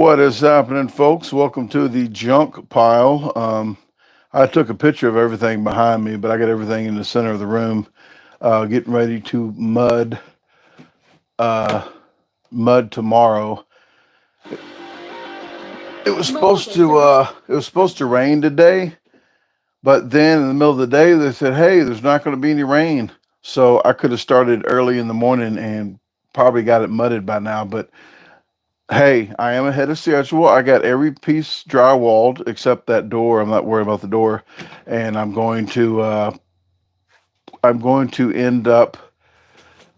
What is happening, folks? Welcome to the junk pile. I took a picture of everything behind me, but I got everything in the center of the room, getting ready to uh, mud tomorrow. It was supposed to rain today, but then in the middle of the day they said, "Hey, there's not going to be any rain." So I could have started early in the morning and probably got it mudded by now, but hey, I am ahead of schedule. I got every piece drywalled except that door. I'm not worried about the door, and I'm going to end up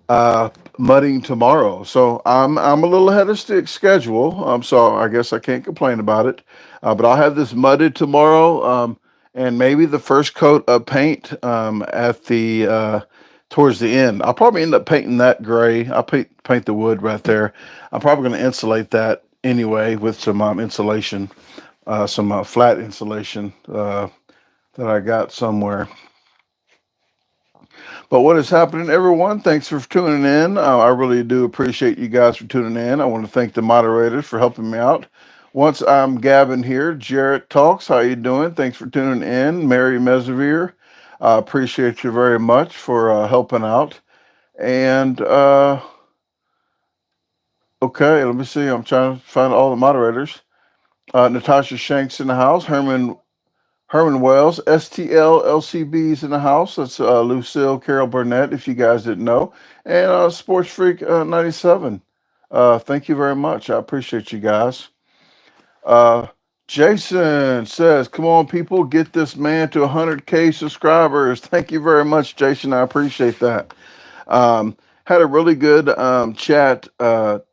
uh, mudding tomorrow. So I'm a little ahead of schedule. So I guess I can't complain about it. But I'll have this mudded tomorrow, and maybe the first coat of paint at the towards the end. I'll probably end up painting that gray. I'll paint the wood right there. I'm probably going to insulate that anyway with some insulation, some flat insulation that I got somewhere. But what is happening, everyone? Thanks for tuning in. I really do appreciate you guys for tuning in. I want to thank the moderators for helping me out. Once I'm Gavin here, Jarrett Talks. How you doing? Thanks for tuning in. Mary Mesavere, I appreciate you very much for helping out. And okay, let me see. I'm trying to find all the moderators. Natasha Shanks in the house. Herman Wells, STL LCB's in the house. That's Lucille Carol Burnett, if you guys didn't know. And Sports Freak 97. Thank you very much. I appreciate you guys. Uh, Jason says, come on, people, get this man to 100K subscribers. Thank you very much, Jason. I appreciate that. Had a really good chat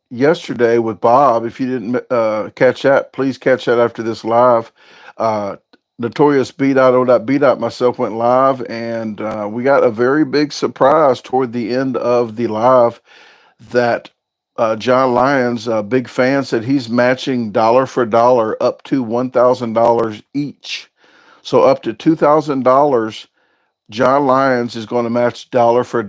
yesterday with Bob. If you didn't catch that, please catch that after this live. Uh, Notorious Beat Out, O Dot Beat Out, myself went live, and we got a very big surprise toward the end of the live that John Lyons, a big fan, said he's matching dollar for dollar up to $1,000 each. So up to $2,000 John Lyons is going to match dollar for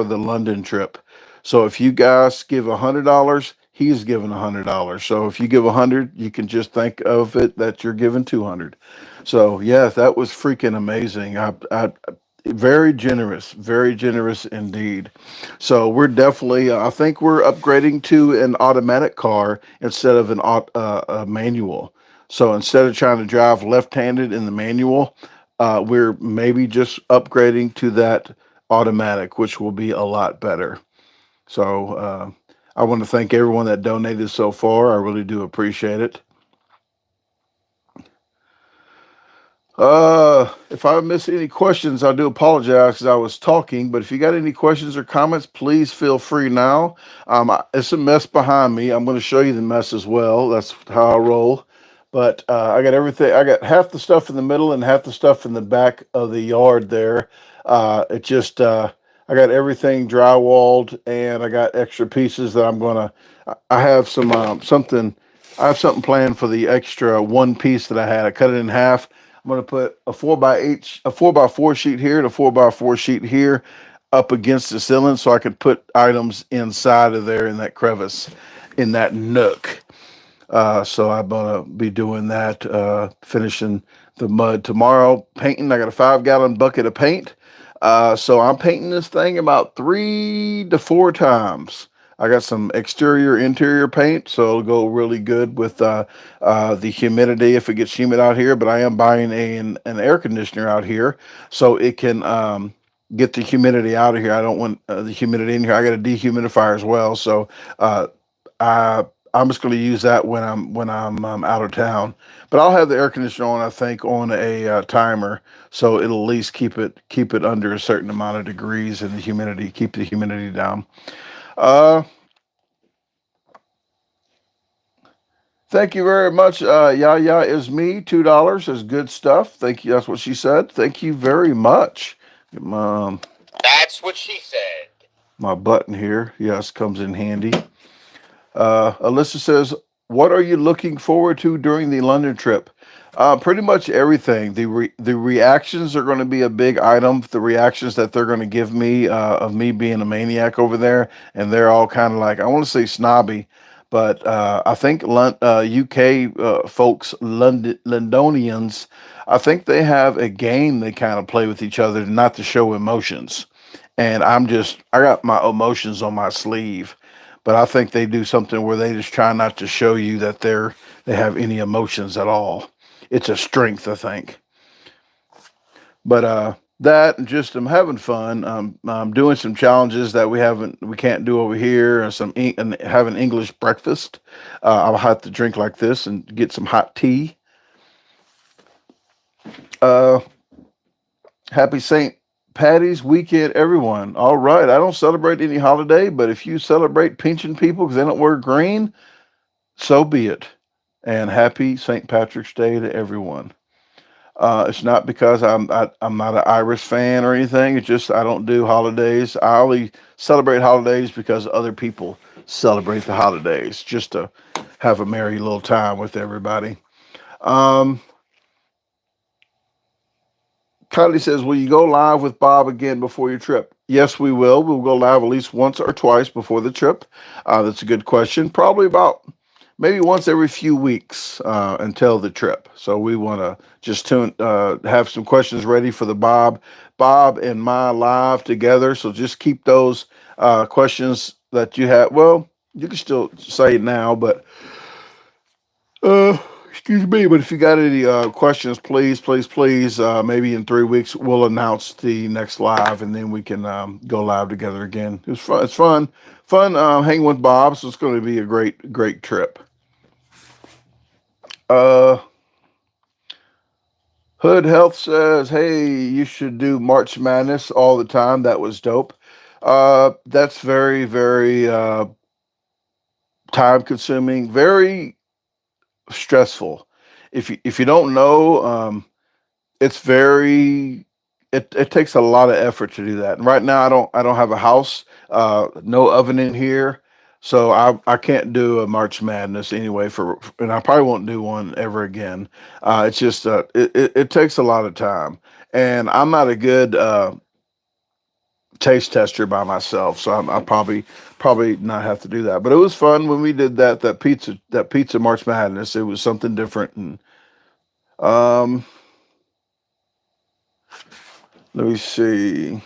the London trip. So if you guys give $100, he's giving $100. So if you give 100, you can just think of it that you're giving 200. So yeah, that was freaking amazing. I very generous indeed. So we're definitely, I think we're upgrading to an automatic car instead of a manual. So instead of trying to drive left-handed in the manual, we're maybe just upgrading to that automatic, which will be a lot better. So I want to thank everyone that donated so far. I really do appreciate it. If I miss any questions, I do apologize because I was talking. But if you got any questions or comments, please feel free now. It's a mess behind me. I'm going to show you the mess as well. That's how I roll. But I got everything. I got half the stuff in the middle and half the stuff in the back of the yard there. I got everything drywalled and I got extra pieces that I'm gonna. I have something. I have something planned for the extra one piece that I had. I cut it in half. I'm gonna put a 4x4 sheet here, and a 4x4 sheet here, up against the ceiling, so I could put items inside of there in that crevice, in that nook. So I'm gonna be doing that, finishing the mud tomorrow. Painting, I got a 5-gallon bucket of paint. So I'm painting this thing about 3 to 4 times. I got some exterior, interior paint, so it'll go really good with the humidity if it gets humid out here. But I am buying an air conditioner out here, so it can get the humidity out of here. I don't want the humidity in here. I got a dehumidifier as well, so uh, I I'm just going to use that when I'm out of town. But I'll have the air conditioner on, I think, on a timer, so it'll at least keep it under a certain amount of degrees, and the humidity keep the humidity down. Uh, Thank you very much. Yaya is me. $2 is good stuff. Thank you. That's what she said. Thank you very much. Get That's what she said. my button here. Yes, comes in handy. Alyssa says, "What are you looking forward to during the London trip?" Pretty much everything. The reactions are going to be a big item. The reactions that they're going to give me of me being a maniac over there, and they're all kind of like, I want to say snobby, But I think UK folks, Londonians, I think they have a game they kind of play with each other not to show emotions. And I got my emotions on my sleeve, but I think they do something where they just try not to show you that they have any emotions at all. It's a strength, I think. But that and just I'm having fun. I'm doing some challenges that we can't do over here, and and having English breakfast. I'll have to drink like this and get some hot tea. Uh, Happy St. Patty's weekend, everyone. All right, I don't celebrate any holiday, but if you celebrate pinching people because they don't wear green, so be it. And happy St. Patrick's Day to everyone. It's not because I'm not an Irish fan or anything. It's just I don't do holidays. I only celebrate holidays because other people celebrate the holidays, just to have a merry little time with everybody. Um, Kylie says, "Will you go live with Bob again before your trip?" Yes, we will. We'll go live at least once or twice before the trip. That's a good question. Probably about maybe once every few weeks until the trip. So we want to just have some questions ready for the Bob and my live together. So just keep those questions that you have. Well, you can still say it now, but uh, excuse me. But if you got any questions, please, please, please, maybe in 3 weeks we'll announce the next live, and then we can go live together again. It was fun. It's fun hanging with Bob. So it's going to be a great trip. Uh, Hood Health says, "Hey, you should do March Madness all the time. That was dope." That's very time consuming, very stressful. If you don't know, it's very it takes a lot of effort to do that. And right now, I don't have a house, no oven in here, so I can't do a March Madness anyway. And I probably won't do one ever again. It's just it takes a lot of time, and I'm not a good taste tester by myself, so I probably not have to do that. But it was fun when we did that pizza March Madness. It was something different, and um, let me see.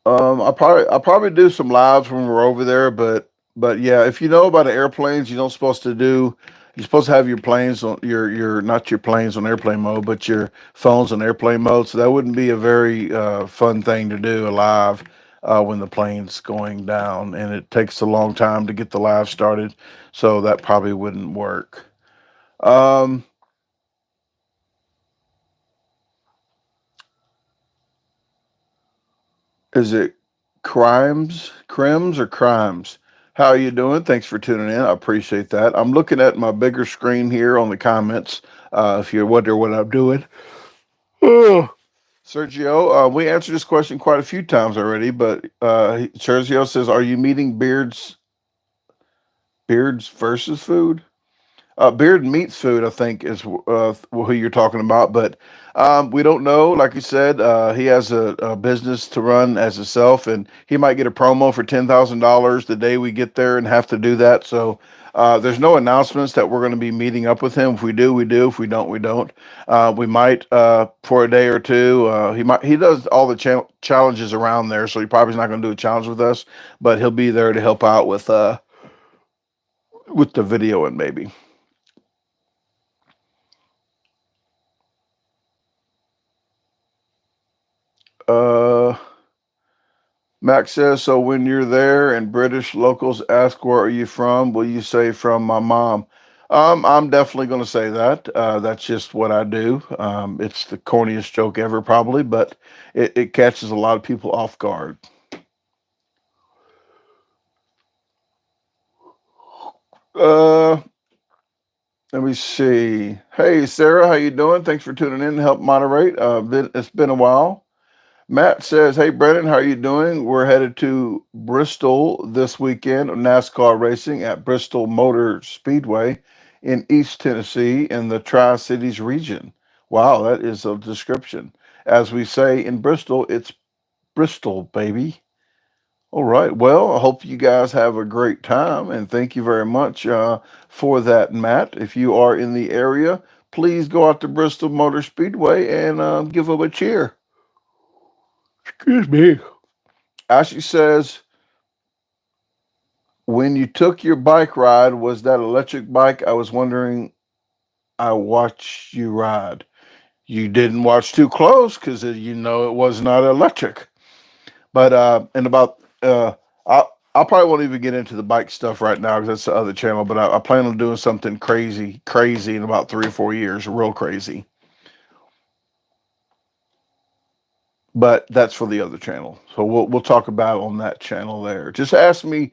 I'll probably do some lives when we're over there, but yeah, if you know about the airplanes, you don't supposed to do. You're supposed to have your planes on your not your planes on airplane mode, but your phones on airplane mode. So that wouldn't be a very fun thing to do live when the plane's going down, and it takes a long time to get the live started. So that probably wouldn't work. Um, Is it crims or crimes? How are you doing? Thanks for tuning in. I appreciate that. I'm looking at my bigger screen here on the comments. If you wonder what I'm doing, oh, Sergio, we answered this question quite a few times already, but Sergio says, "Are you meeting beards versus food?" Beard meats food, I think, is who you're talking about, but we don't know. Like you said, he has a business to run as himself, and he might get a promo for $10,000 the day we get there and have to do that. So there's no announcements that we're going to be meeting up with him. If we do, we do. If we don't, we don't. We might for a day or two. He does all the challenges around there, so he probably is not going to do a challenge with us, but he'll be there to help out with the video and maybe. Uh, Max says, "So when you're there and British locals ask where are you from, will you say from my mom?" I'm definitely going to say that. That's just what I do. It's the corniest joke ever, probably, but it catches a lot of people off guard. Uh, Let me see. Hey, Sarah, how you doing? Thanks for tuning in to help moderate. It's been a while. Matt says, "Hey, Brennan, how are you doing? We're headed to Bristol this weekend, NASCAR racing at Bristol Motor Speedway in East Tennessee in the Tri Cities region." Wow, that is a description. As we say in Bristol, it's Bristol, baby. All right. Well, I hope you guys have a great time, and thank you very much for that, Matt. If you are in the area, please go out to Bristol Motor Speedway and give them a cheer. Excuse me. Ashley says, when you took your bike ride, was that electric bike? I was wondering. I watched you ride. You didn't watch too close because you know it was not electric. But in about I probably won't even get into the bike stuff right now because that's the other channel. But I plan on doing something crazy in about 3 or 4 years, real crazy. But that's for the other channel, so we'll talk about it on that channel there. Just ask me,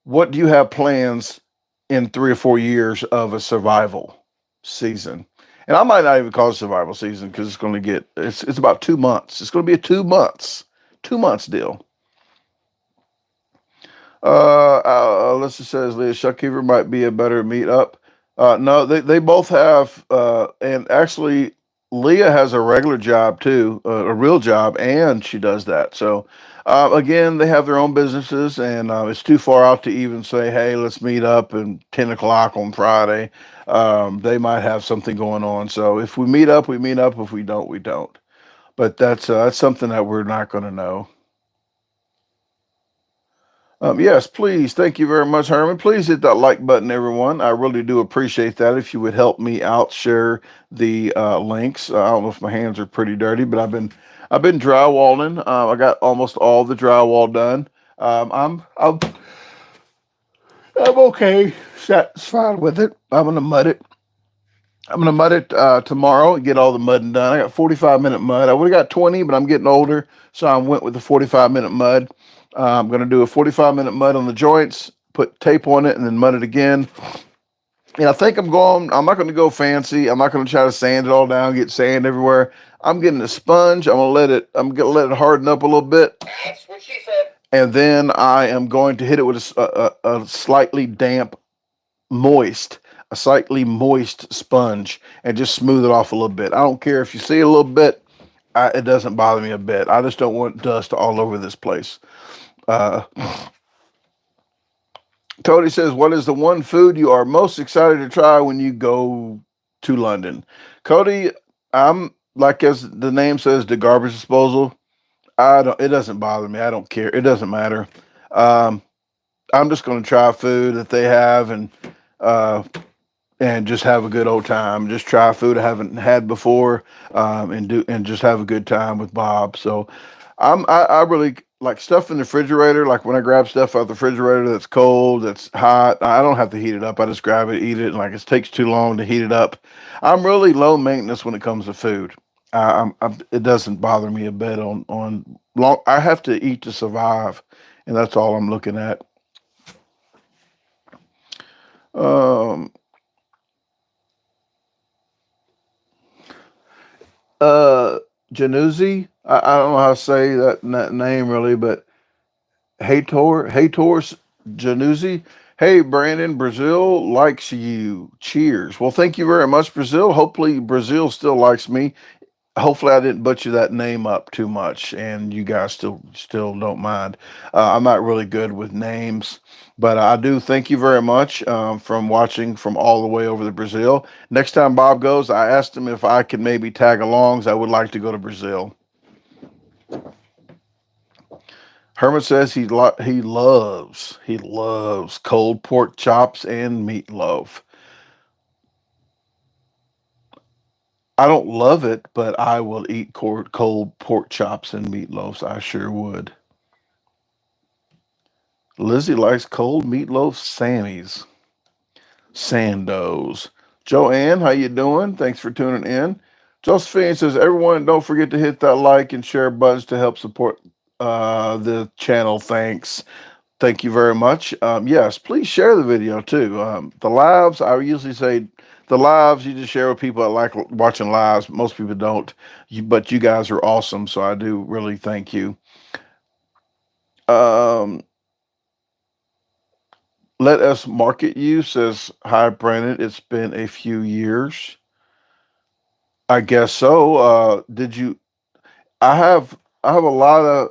what do you have plans in 3 or 4 years of a survival season? And I might not even call it survival season because it's going to get it's about 2 months. It's going to be a 2 months deal. Alyssa says Leah Shuckever might be a better meetup. No, they both have, and actually, Leah has a regular job too, a real job, and she does that. So, again, they have their own businesses, and it's too far out to even say, "Hey, let's meet up at 10 o'clock on Friday." They might have something going on. So, if we meet up, we meet up. If we don't, we don't. But that's something that we're not going to know. Yes, please. Thank you very much, Herman. Please hit that like button, everyone. I really do appreciate that. If you would help me out, share the links. I don't know if my hands are pretty dirty, but I've been drywalling. I got almost all the drywall done. I'm okay, satisfied with it. I'm gonna mud it tomorrow and get all the mudding done. I got 45-minute mud. I would have got 20, but I'm getting older, so I went with the 45-minute mud. I'm gonna do a 45-minute mud on the joints, put tape on it, and then mud it again. And I think I'm not gonna go fancy. I'm not gonna try to sand it all down, get sand everywhere. I'm getting a sponge. I'm gonna let it harden up a little bit. That's what she said. And then I am going to hit it with a slightly damp moist, a slightly moist sponge, and just smooth it off a little bit. I don't care if you see a little bit. It doesn't bother me a bit. I just don't want dust all over this place. Uh, Cody says, "What is the one food you are most excited to try when you go to London?" Cody, I'm like as the name says, the garbage disposal. I don't. It doesn't bother me. I don't care. It doesn't matter. Um, I'm just going to try food that they have uh, and just have a good old time. Just try food I haven't had before, and just have a good time with Bob. So I really like stuff in the refrigerator. Like when I grab stuff out the refrigerator that's cold, that's hot, I don't have to heat it up. I just grab it, eat it, and like it takes too long to heat it up. I'm really low maintenance when it comes to food. It doesn't bother me a bit on long. I have to eat to survive, and that's all I'm looking at. Um, uh Januzzi. I don't know how to say that name really, but Hator Januzzi. Hey Brandon, Brazil likes you. Cheers. Well, thank you very much, Brazil. Hopefully Brazil still likes me. Hopefully I didn't butcher that name up too much and you guys still don't mind. I'm not really good with names, but I do thank you very much from watching from all the way over to Brazil. Next time Bob goes, I asked him if I could maybe tag along, 'cause I would like to go to Brazil. Herman says he loves cold pork chops and meatloaf. I don't love it, but I will eat cold pork chops and meatloafs. I sure would. Lizzie likes cold meatloaf Sammy's. Sandos. Joanne, how you doing? Thanks for tuning in. Josephine says, everyone, don't forget to hit that like and share buttons to help support the channel. Thanks. Thank you very much. Yes, please share the video too. The lives, I usually say the lives you just share with people that like watching lives. Most people don't, but you guys are awesome. So I do really thank you. Um, Let us market you says, hi, Brandon. It's been a few years. I guess so. Did you? I have a lot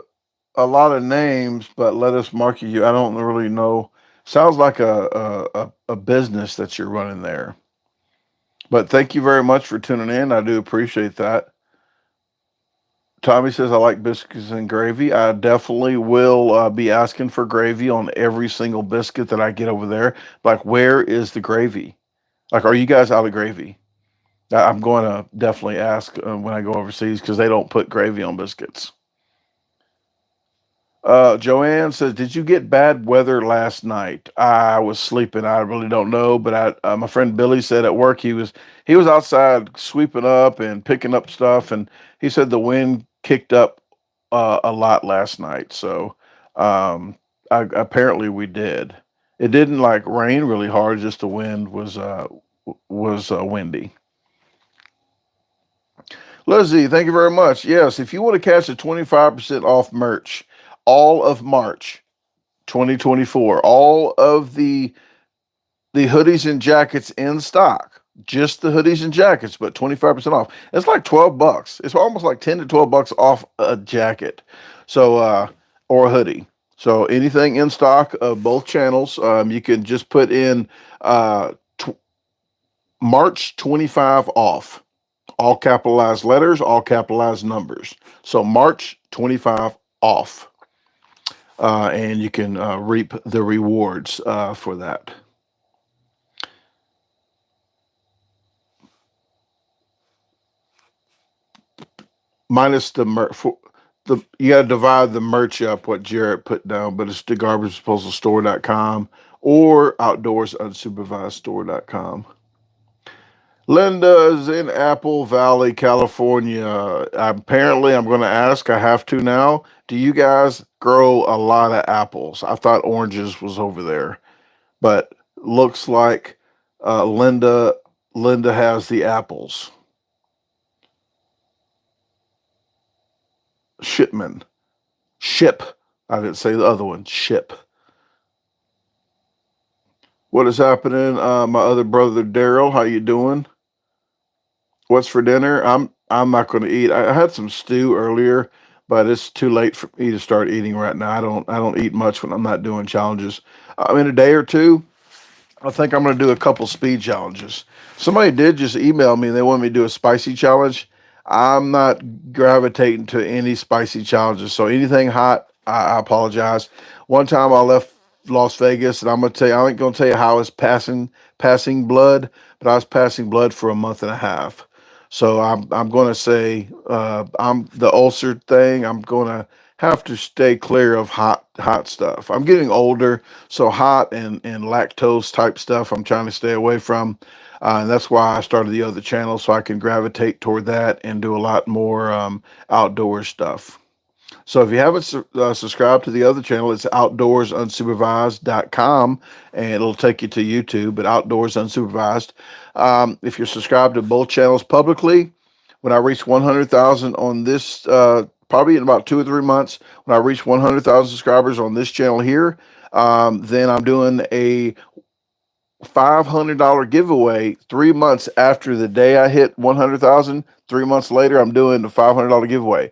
of names, but lettuce market you. I don't really know. Sounds like a business that you're running there. But thank you very much for tuning in. I do appreciate that. Tommy says I like biscuits and gravy. I definitely will be asking for gravy on every single biscuit that I get over there. Like, where is the gravy? Like, are you guys out of gravy? I'm going to definitely ask when I go overseas because they don't put gravy on biscuits. Joanne says, "Did you get bad weather last night?" I was sleeping. I really don't know, but my friend Billy said at work he was outside sweeping up and picking up stuff, and he said the wind kicked up a lot last night. So apparently we did. It didn't like rain really hard; just the wind was windy. Lizzie, thank you very much. Yes, if you want to catch a 25% off merch, all of March 2024, all of the hoodies and jackets in stock. Just the hoodies and jackets, but 25% off. It's like $12. It's almost like 10 to $12 off a jacket. So or a hoodie. So anything in stock of both channels, you can just put in t- March 25 off. All capitalized letters, all capitalized numbers. So March 25 off. And you can reap the rewards for that. Minus the you got to divide the merch up what Jarrett put down, but it's DaGarbageDisposalStore.com or OutdoorsUnsupervisedStore.com. Linda's in Apple Valley, California. Apparently, I'm going to ask, I have to now. Do you guys grow a lot of apples? I thought oranges was over there, but looks like Linda has the apples. Shipman. Ship. I didn't say the other one. Ship. What is happening? My other brother Daryl, how you doing? What's for dinner? I'm not going to eat. I had some stew earlier, but it's too late for me to start eating right now. I don't eat much when I'm not doing challenges. In a day or two, I think I'm going to do a couple speed challenges. Somebody did just email me and they wanted me to do a spicy challenge. I'm not gravitating to any spicy challenges. So anything hot, I apologize. One time I left Las Vegas, and I'm gonna tell you, I ain't gonna tell you how I was passing blood, but I was passing blood for a month and a half. So I'm gonna say I'm the ulcer thing. I'm gonna have to stay clear of hot stuff. I'm getting older, so hot and lactose type stuff I'm trying to stay away from. And that's why I started the other channel so I can gravitate toward that and do a lot more outdoor stuff. So if you haven't subscribed to the other channel, it's outdoorsunsupervised.com and it'll take you to YouTube, but Outdoors Unsupervised. If you're subscribed to both channels publicly, when I reach 100,000 on this, probably in about 2 or 3 months, when I reach 100,000 subscribers on this channel here, then I'm doing a $500 giveaway 3 months after the day I hit 100,000. 3 months later, I'm doing the $500 giveaway.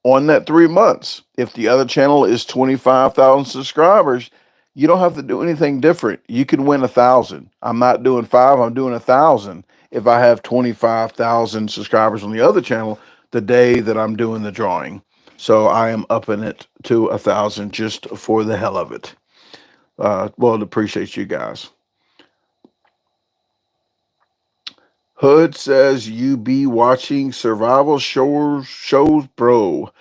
On that 3 months, if the other channel is 25,000 subscribers, you don't have to do anything different. You can win 1,000. I'm not doing five, I'm doing 1,000 if I have 25,000 subscribers on the other channel the day that I'm doing the drawing. So I am upping it to 1,000 just for the hell of it. Well, appreciate you guys. Hood says you be watching survival shows, bro.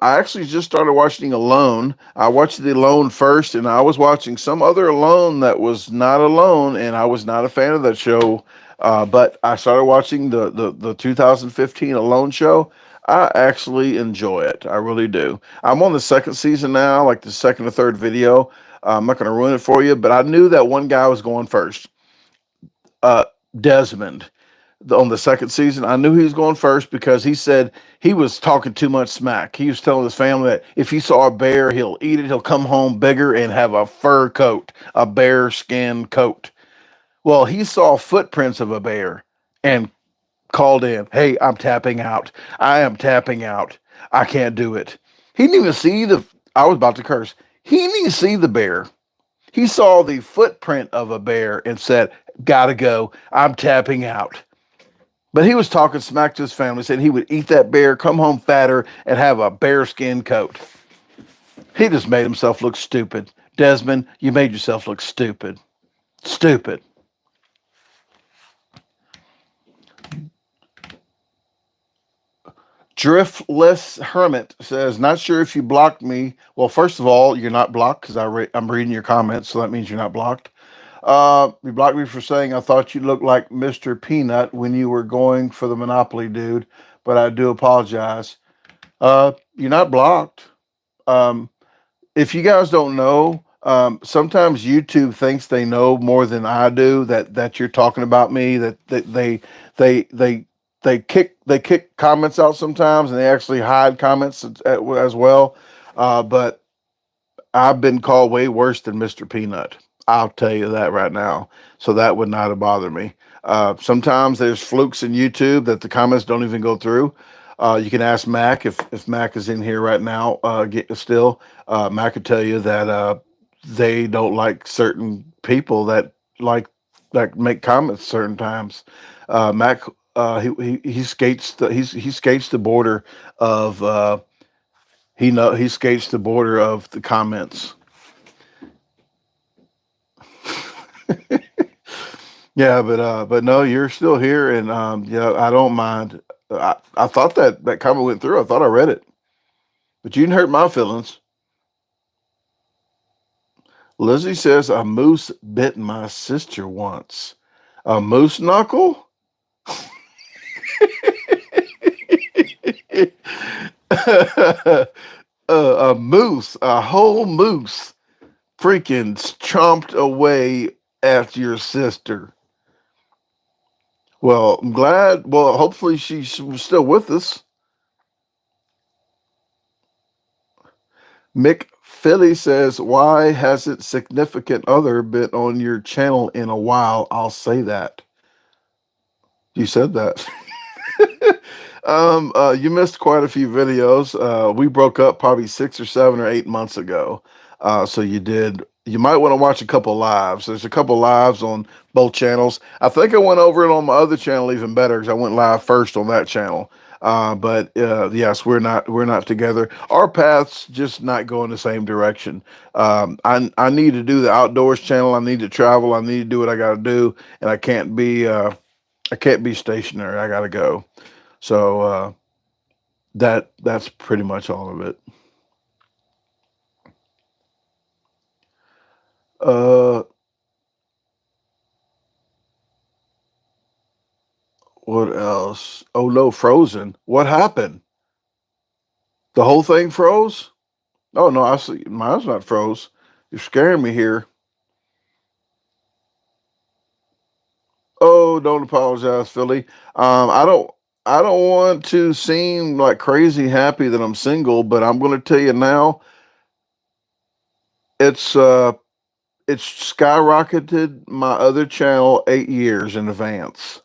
I actually just started watching Alone. I watched the Alone first, and I was watching some other Alone that was not Alone, and I was not a fan of that show. But I started watching the 2015 Alone show. I actually enjoy it. I really do. I'm on the second season now, like the second or third video. I'm not going to ruin it for you, but I knew that one guy was going first. Uh, Desmond on the second season. I knew he was going first because he said he was talking too much smack. He was telling his family that if he saw a bear, he'll eat it. He'll come home bigger and have a fur coat, a bear skin coat. Well, he saw footprints of a bear and called in, "Hey, I'm tapping out. I am tapping out." I can't do it. He didn't even see the. I was about to curse. He didn't even see the bear. He saw the footprint of a bear and said, "Gotta go. I'm tapping out." But he was talking smack to his family, said he would eat that bear, come home fatter, and have a bearskin coat. He just made himself look stupid. Desmond, you made yourself look stupid. Stupid. Driftless Hermit says, not sure if you blocked me. Well, first of all, you're not blocked because I'm reading your comments, so that means you're not blocked. You blocked me for saying I thought you looked like Mr. Peanut when you were going for the Monopoly dude, but I do apologize. You're not blocked. Um, if you guys don't know, sometimes YouTube thinks they know more than I do. That you're talking about me. That they they kick comments out sometimes, and they actually hide comments as well. But I've been called way worse than Mr. Peanut. I'll tell you that right now. So that would not have bothered me. Sometimes there's flukes in YouTube that the comments don't even go through. You can ask Mac if Mac is in here right now. Still, Mac could tell you that they don't like certain people like that make comments certain times. Mac he skates he skates the border of he skates the border of the comments. Yeah, but no, you're still here, and yeah, I don't mind. I thought that comment went through. I thought I read it, but you didn't hurt my feelings. Lizzie says a moose bit my sister once. A moose knuckle? A moose, a whole moose, freaking chomped away at your sister. Well, I'm glad. Well, hopefully she's still with us. Mick Philly says, why hasn't significant other been on your channel in a while? I'll say that. You said that. You missed quite a few videos. We broke up probably 6 or 7 or 8 months ago. So you did. You might want to watch a couple lives. There's a couple lives on both channels. I think I went over it on my other channel even better because I went live first on that channel. But yes, we're not together. Our paths just not go in the same direction. I need to do the outdoors channel. I need to travel. I need to do what I got to do, and I can't be stationary. I got to go. So that's pretty much all of it. Uh, what else? Oh no, Frozen. What happened? The whole thing froze? Oh no, I see. Mine's not froze. You're scaring me here. Oh, don't apologize, Philly. I don't. I don't want to seem like crazy happy that I'm single, but I'm going to tell you now. It's it's skyrocketed my other channel 8 years in advance.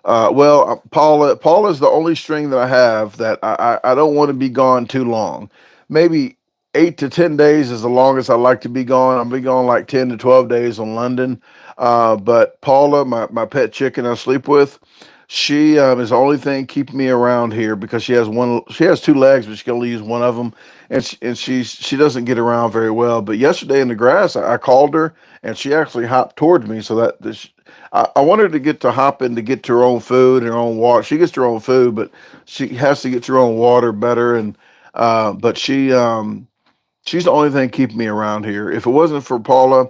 Paula is the only string that I have that I don't want to be gone too long. Maybe 8 to 10 days is the longest I like to be gone. I'll be gone like 10 to 12 days on London. But Paula, my pet chicken I sleep with, she is the only thing keeping me around here because she has one. She has two legs, but she can only use one of them, and she doesn't get around very well. But yesterday in the grass, I called her, and she actually hopped towards me. So that this, I want her to get to hopping to get to her own food and her own water. She gets her own food, but she has to get her own water better. And but she's the only thing keeping me around here. If it wasn't for Paula,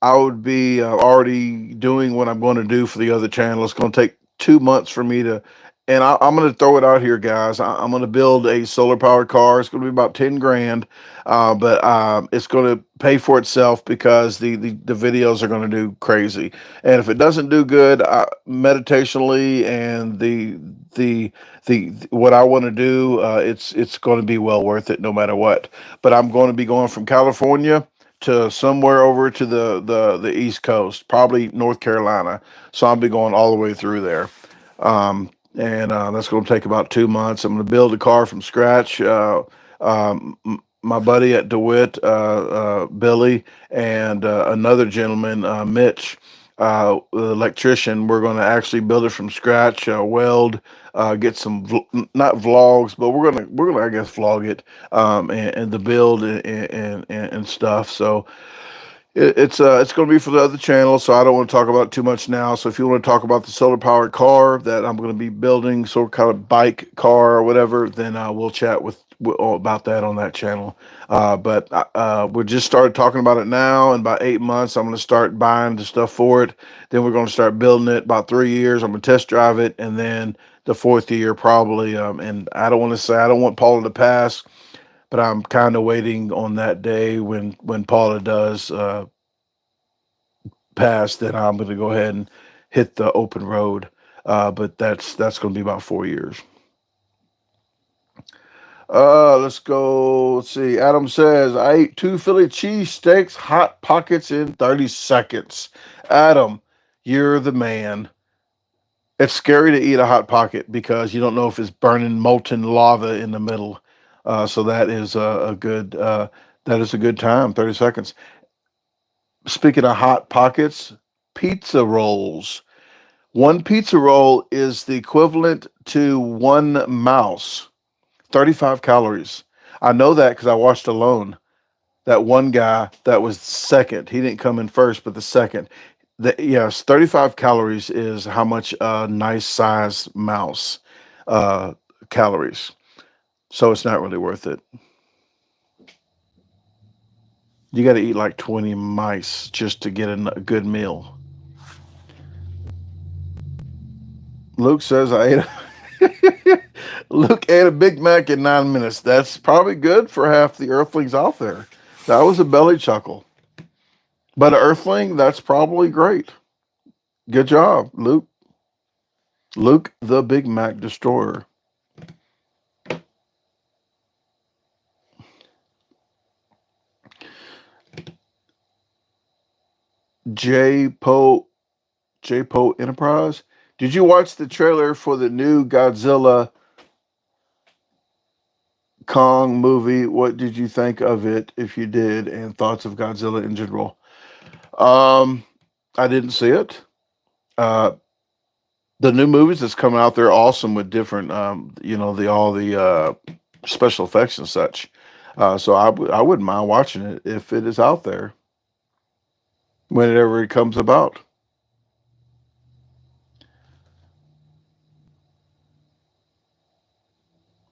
I would be already doing what I'm going to do for the other channel. It's going to take 2 months for me to, and I'm going to throw it out here, guys. I'm going to build a solar powered car. It's going to be about 10 grand, but it's going to pay for itself because the videos are going to do crazy. And if it doesn't do good, meditationally and the what I want to do, it's going to be well worth it no matter what. But I'm going to be going from California to somewhere over to the East Coast, probably North Carolina. So I'll be going all the way through there. and that's going to take about 2 months. I'm going to build a car from scratch. My buddy at DeWitt, Billy, and another gentleman, Mitch, the electrician, we're going to actually build it from scratch, weld, get some not vlogs, but we're gonna I guess vlog it, and the build and stuff. So it's going to be for the other channel, so I don't want to talk about it too much now. So if you want to talk about the solar powered car that I'm going to be building, sort of kind of bike car or whatever, then we'll chat with all about that on that channel. But we just started talking about it now. In about 8 months, I'm going to start buying the stuff for it. Then we're going to start building it. About 3 years, I'm going to test drive it, and then the fourth year probably. And I don't want to say I don't want Paula to pass, but I'm kind of waiting on that day when Paula does pass. Then I'm going to go ahead and hit the open road. But that's going to be about 4 years. Let's go. Let's see. Adam says I ate 2 Philly cheesesteaks, hot pockets in 30 seconds. Adam, you're the man. It's scary to eat a hot pocket because you don't know if it's burning molten lava in the middle. So that is a good that is a good time. 30 seconds. Speaking of hot pockets, pizza rolls. One pizza roll is the equivalent to one mouse. 35 calories. I know that because I watched Alone. That one guy that was second. He didn't come in first, but the second. Yes, 35 calories is how much a nice size mouse uh, calories. So it's not really worth it. You got to eat like 20 mice just to get a good meal. Luke says I ate. Luke ate a Big Mac in 9 minutes. That's probably good for half the Earthlings out there. That was a belly chuckle. But an Earthling, that's probably great. Good job, Luke. Luke, the Big Mac Destroyer. J Po J Po Enterprise. Did you watch the trailer for the new Godzilla Kong movie? What did you think of it, if you did, and thoughts of Godzilla in general? Um, I didn't see it. Uh, the new movies that's coming out, they're awesome with different, the all the special effects and such. So I wouldn't mind watching it if it is out there whenever it comes about.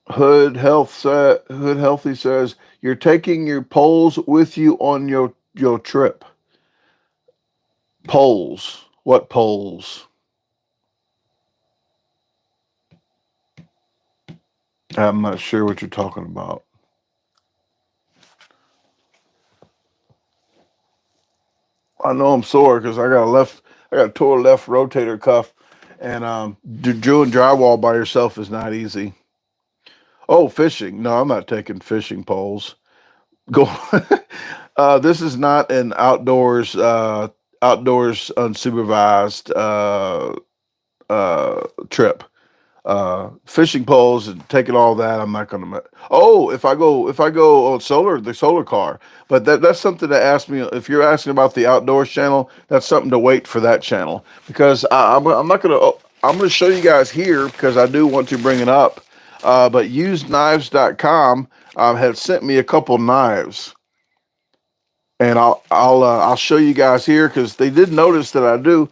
Hood Healthy says you're taking your poles with you on your trip. Poles. What poles? I'm not sure what you're talking about. I know I'm sore because I got a tore left rotator cuff, and doing drywall by yourself is not easy. Oh, fishing. No, I'm not taking fishing poles. Go. This is not an outdoors unsupervised trip. Fishing poles and taking all that, I'm not gonna. Oh, if I go on the solar car, but that's something to ask me. If you're asking about the outdoors channel, that's something to wait for that channel because I'm not gonna. I'm gonna show you guys here because I do want to bring it up. But usedknives.com had sent me a couple knives, and I'll show you guys here because they did notice that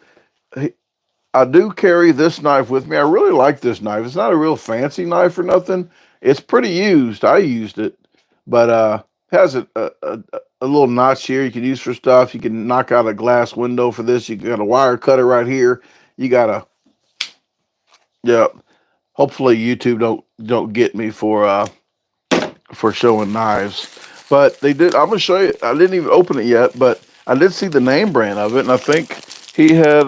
I do carry this knife with me. I really like this knife. It's not a real fancy knife or nothing. It's pretty used. I used it, but has a little notch here you can use for stuff. You can knock out a glass window for this. You got a wire cutter right here. You got a yeah. Hopefully YouTube don't get me for showing knives. But they did. I'm gonna show you. I didn't even open it yet, but I did see the name brand of it, and I think he had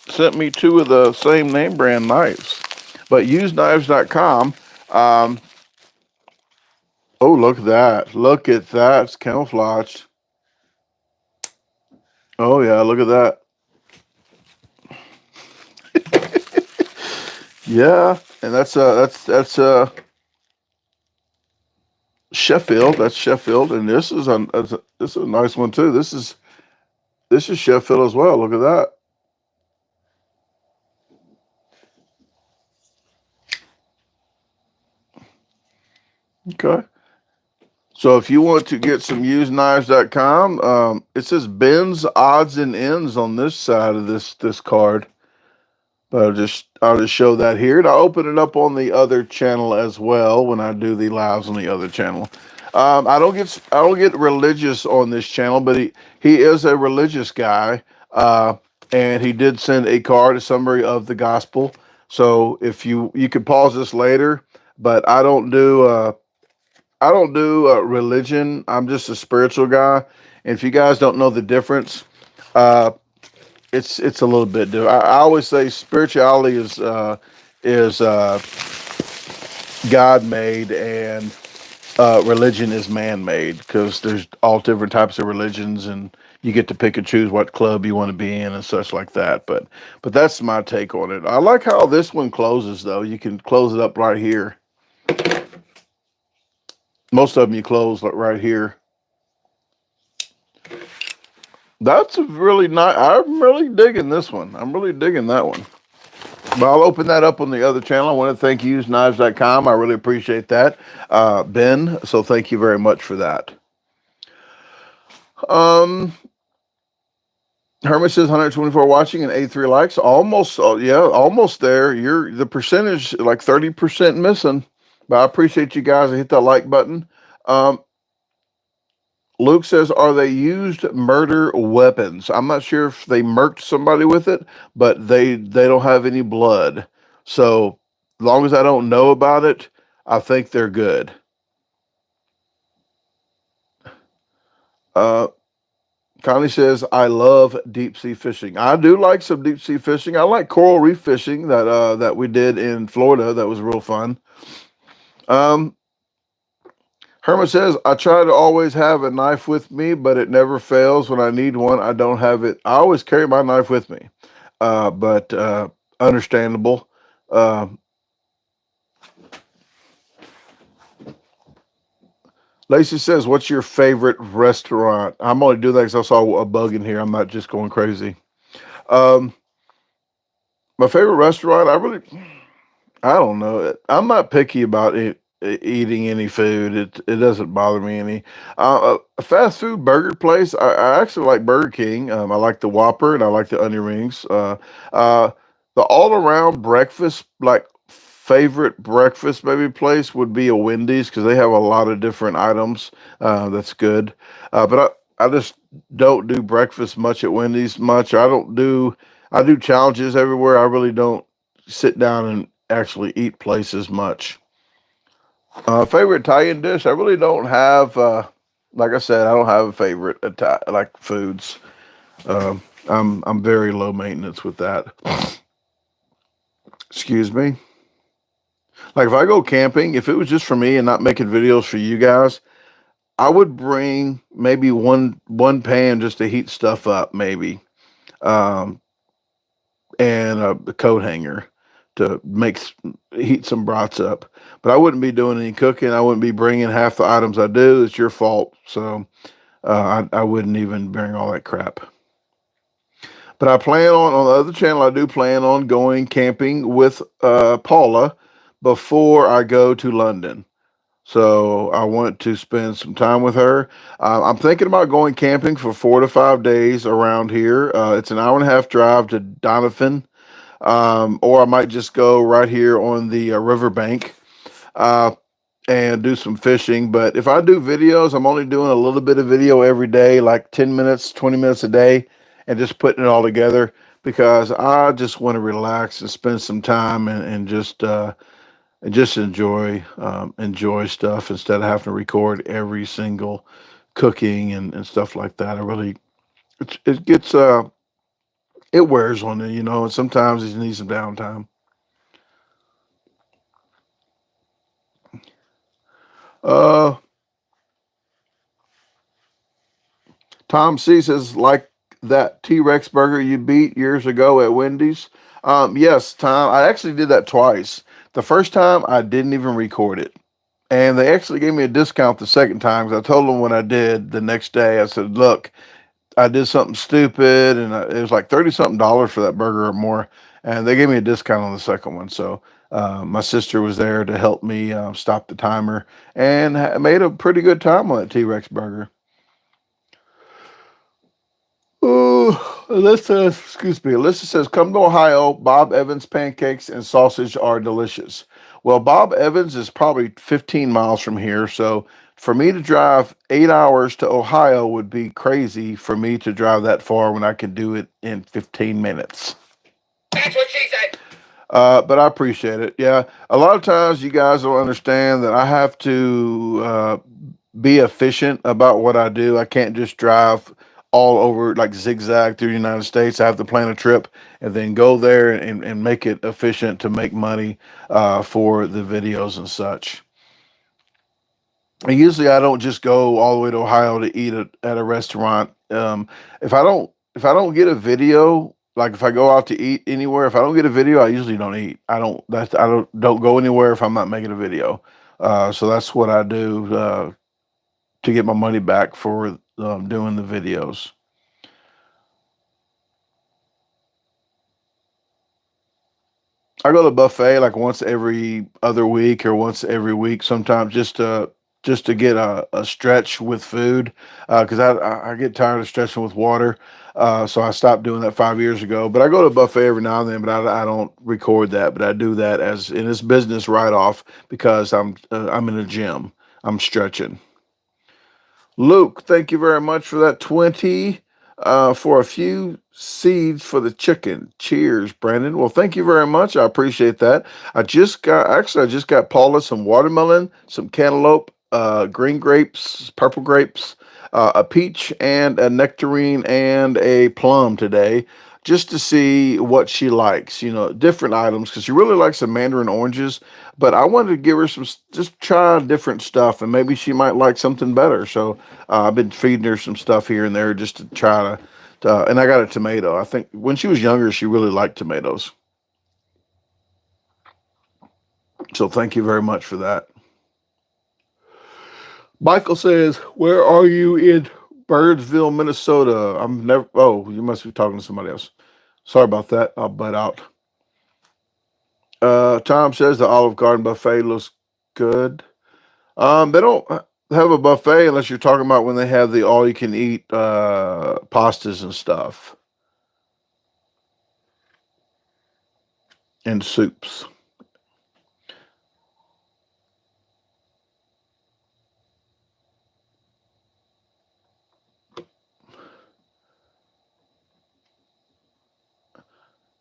sent me 2 of the same name brand knives. But useknives.com. Um, oh, look at that! Look at that! It's camouflaged. Oh yeah, look at that. Yeah, and that's Sheffield. That's Sheffield, and this is a nice one too. This is Sheffield as well. Look at that. Okay. So if you want to get some usedknives.com, it says Ben's odds and ends on this side of this card. But I'll just show that here, and I'll open it up on the other channel as well when I do the lives on the other channel. I don't get religious on this channel, but he is a religious guy, and he did send a card, a summary of the gospel. So if you could pause this later, but I don't do religion. I'm just a spiritual guy. And if you guys don't know the difference, uh, it's a little bit different. I always say spirituality is God made, and religion is man made, because there's all different types of religions, and you get to pick and choose what club you want to be in and such like that. But that's my take on it. I like how this one closes though. You can close it up right here. Most of them you close like right here. That's a really nice. I'm really digging this one. I'm really digging that one. But I'll open that up on the other channel. I want to thank useknives.com. I really appreciate that, Ben. So thank you very much for that. Um, Hermit says 124 watching and 83 likes. Almost, yeah, almost there. You're the percentage like 30% missing. But I appreciate you guys. Hit that like button. Um, Luke says, are they used murder weapons? I'm not sure if they murked somebody with it, but they don't have any blood. So as long as I don't know about it, I think they're good. Uh, Connie says, I love deep sea fishing. I do like some deep sea fishing. I like coral reef fishing that we did in Florida. That was real fun. Um, Herman says, I try to always have a knife with me, but it never fails. When I need one, I don't have it. I always carry my knife with me. But understandable. Uh, Lacey says, what's your favorite restaurant? I'm only doing that because I saw a bug in here. I'm not just going crazy. Um, my favorite restaurant, I don't know. I'm not picky about eating any food. It doesn't bother me any. A fast food burger place. I actually like Burger King. I like the Whopper and I like the onion rings. Uh, the all around breakfast, like favorite breakfast maybe place would be a Wendy's, because they have a lot of different items. That's good. But I just don't do breakfast much at Wendy's much. I do challenges everywhere. I really don't sit down and actually eat places much. Favorite Italian dish? I really don't have. Like I said, I don't have a favorite like foods. I'm very low maintenance with that. Excuse me. Like if I go camping, if it was just for me and not making videos for you guys, I would bring maybe one pan just to heat stuff up, maybe, um, and a coat hanger to heat some brats up. But I wouldn't be doing any cooking. I wouldn't be bringing half the items I do. It's your fault. So I wouldn't even bring all that crap. But I plan on the other channel. I do plan on going camping with Paula before I go to London. So I want to spend some time with her. I'm thinking about going camping for 4 to 5 days around here. It's an hour and a half drive to Donovan, or I might just go right here on the riverbank uh, and do some fishing. But if I do videos, I'm only doing a little bit of video every day, like 10 minutes, 20 minutes a day, and just putting it all together, because I just want to relax and spend some time and just enjoy stuff instead of having to record every single cooking and stuff like that. It gets it wears on you, and sometimes you need some downtime. Uh, Tom C says, like that T-Rex burger you beat years ago at Wendy's? Yes, Tom. I actually did that twice. The first time I didn't even record it. And they actually gave me a discount the second time because I told them what I did the next day. I said, look, I did something stupid, and it was like 30 something dollars for that burger or more. And they gave me a discount on the second one. So my sister was there to help me stop the timer and made a pretty good time on that T Rex burger. Ooh, excuse me. Alyssa says, come to Ohio. Bob Evans pancakes and sausage are delicious. Well, Bob Evans is probably 15 miles from here. So for me to drive 8 hours to Ohio would be crazy for me to drive that far when I can do it in 15 minutes. That's what she said. But I appreciate it. Yeah. A lot of times you guys don't understand that I have to be efficient about what I do. I can't just drive all over like zigzag through the United States. I have to plan a trip and then go there and make it efficient to make money for the videos and such. And usually I don't just go all the way to Ohio to eat at a restaurant. If I don't get a video, like if I go out to eat anywhere, if I don't get a video, I usually don't eat. I don't go anywhere if I'm not making a video. So that's what I do to get my money back for doing the videos. I go to buffet like once every other week or once every week, sometimes just to get a stretch with food because I get tired of stretching with water. So I stopped doing that 5 years ago. But I go to buffet every now and then, but I don't record that. But I do that as in this business write off because I'm in a gym. I'm stretching. Luke, thank you very much for that 20 for a few seeds for the chicken. Cheers, Brandon. Well, thank you very much. I appreciate that. I just got Paula some watermelon, some cantaloupe, green grapes, purple grapes, a peach, and a nectarine and a plum today. Just to see what she likes, different items, because she really likes the mandarin oranges. But I wanted to give her just try different stuff, and maybe she might like something better. So I've been feeding her some stuff here and there just to try and I got a tomato. I think when she was younger, she really liked tomatoes. So thank you very much for that. Michael says, "Where are you in Birdsville, Minnesota?" I'm never. Oh, you must be talking to somebody else. Sorry about that. I'll butt out. Tom says the Olive Garden buffet looks good. They don't have a buffet unless you're talking about when they have the all you can eat pastas and stuff and soups.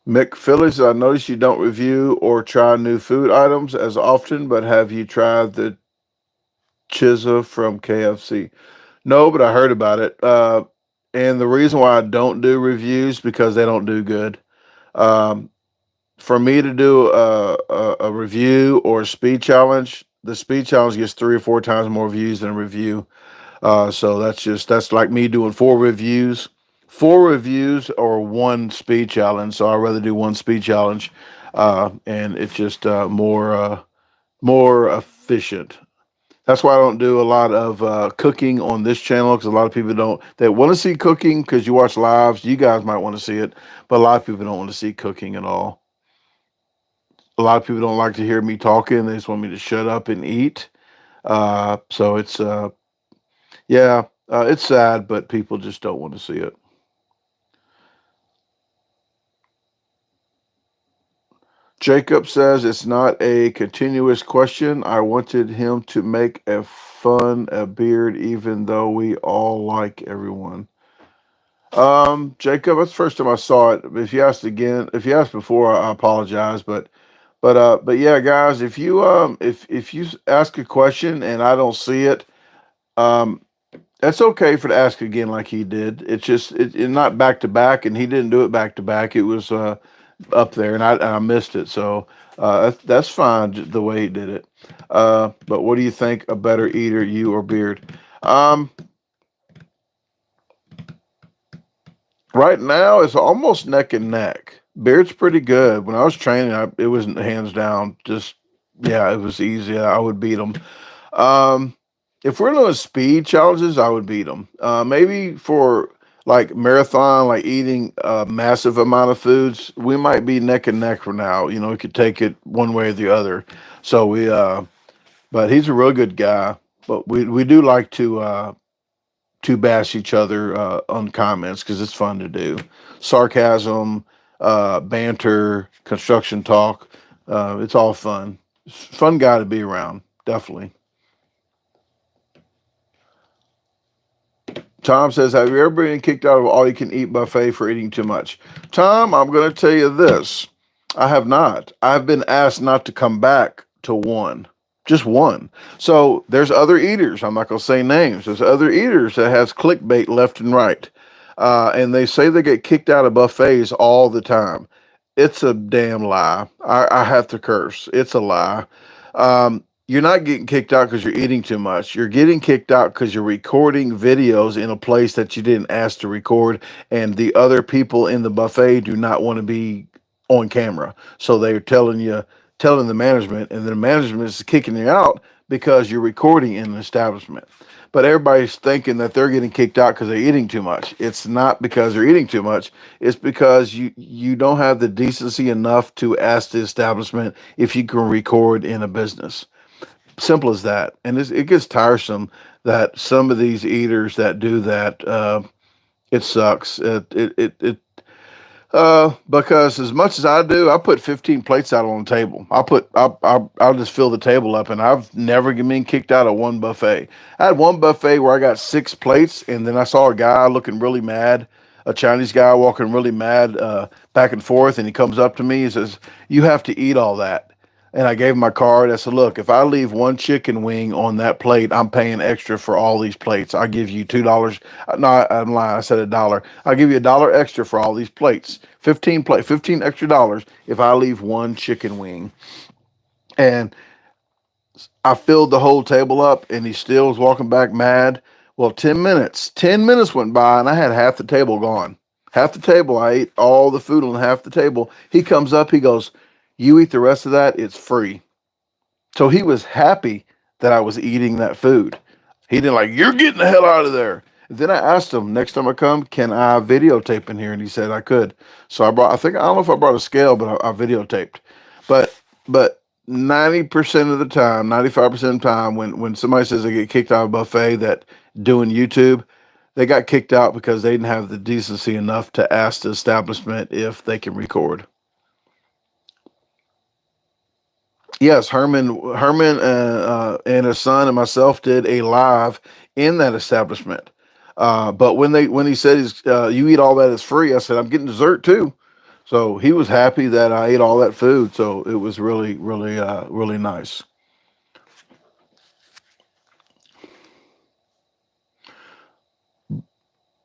Mick Phillies, I notice you don't review or try new food items as often, but have you tried the Chizza from KFC? No, but I heard about it. And the reason why I don't do reviews because they don't do good. Um, for me to do a review or a speed challenge, the speed challenge gets 3 or 4 times more views than a review. So that's like me doing four reviews or one speed challenge. So I'd rather do one speed challenge, and it's just more efficient. That's why I don't do a lot of cooking on this channel because a lot of people don't. They want to see cooking because you watch lives. You guys might want to see it, but a lot of people don't want to see cooking at all. A lot of people don't like to hear me talking. They just want me to shut up and eat. So yeah, it's sad, but people just don't want to see it. Jacob says it's not a continuous question. I wanted him to make a beard, even though we all like everyone. Jacob, that's the first time I saw it. If you asked before, I apologize. But yeah, guys, if you ask a question and I don't see it, um, that's okay for to ask again like he did. It's just it not back to back, and he didn't do it back to back. It was up there, and I missed it. So that's fine the way he did it. But what do you think? A better eater, you or Beard? Um, Right now, it's almost neck and neck. Beard's pretty good. When I was training, it was hands down. Just yeah, it was easy. I would beat them. Um, if we're doing speed challenges, I would beat them. Maybe for like marathon, like eating a massive amount of foods, we might be neck and neck for now. You know, we could take it one way or the other. So but he's a real good guy. But we do like to bash each other on comments because it's fun to do. Sarcasm, banter, construction talk. It's all fun. It's a fun guy to be around. Definitely. Tom says, "Have you ever been kicked out of all you can eat buffet for eating too much?" Tom, I'm going to tell you this. I have not. I've been asked not to come back to one, just one. So there's other eaters. I'm not going to say names. There's other eaters that has clickbait left and right, and they say they get kicked out of buffets all the time. It's a damn lie. I have to curse. It's a lie. You're not getting kicked out because you're eating too much. You're getting kicked out because you're recording videos in a place that you didn't ask to record, and the other people in the buffet do not want to be on camera. So they're telling the management, and the management is kicking you out because you're recording in an establishment. But everybody's thinking that they're getting kicked out because they're eating too much. It's not because they're eating too much. It's because you don't have the decency enough to ask the establishment if you can record in a business. Simple as that. And it gets tiresome that some of these eaters that do that, it sucks. Because as much as I do, I put 15 plates out on the table. I'll just fill the table up, and I've never been kicked out of one buffet. I had one buffet where I got 6 plates, and then I saw a guy looking really mad, a Chinese guy walking really mad, back and forth, and he comes up to me. He says, "You have to eat all that." And I gave him my card. I said, "Look, if I leave one chicken wing on that plate, I'm paying extra for all these plates. I'll give you $2. No, I'm lying. I said $1. I'll give you $1 extra for all these plates. 15 extra dollars if I leave one chicken wing." And I filled the whole table up, and he still was walking back mad. Well, 10 minutes went by, and I had half the table gone. Half the table. I ate all the food on half the table. He comes up. He goes, "You eat the rest of that. It's free." So he was happy that I was eating that food. He didn't like, "You're getting the hell out of there." And then I asked him, next time I come, can I videotape in here? And he said I could. So I don't know if I brought a scale, but I videotaped. But 90% of the time, 95% of the time, when somebody says they get kicked out of a buffet that doing YouTube, they got kicked out because they didn't have the decency enough to ask the establishment if they can record. Yes, Herman and his son and myself did a live in that establishment. But when he said you eat all that is free, I said I'm getting dessert too. So he was happy that I ate all that food. So it was really nice.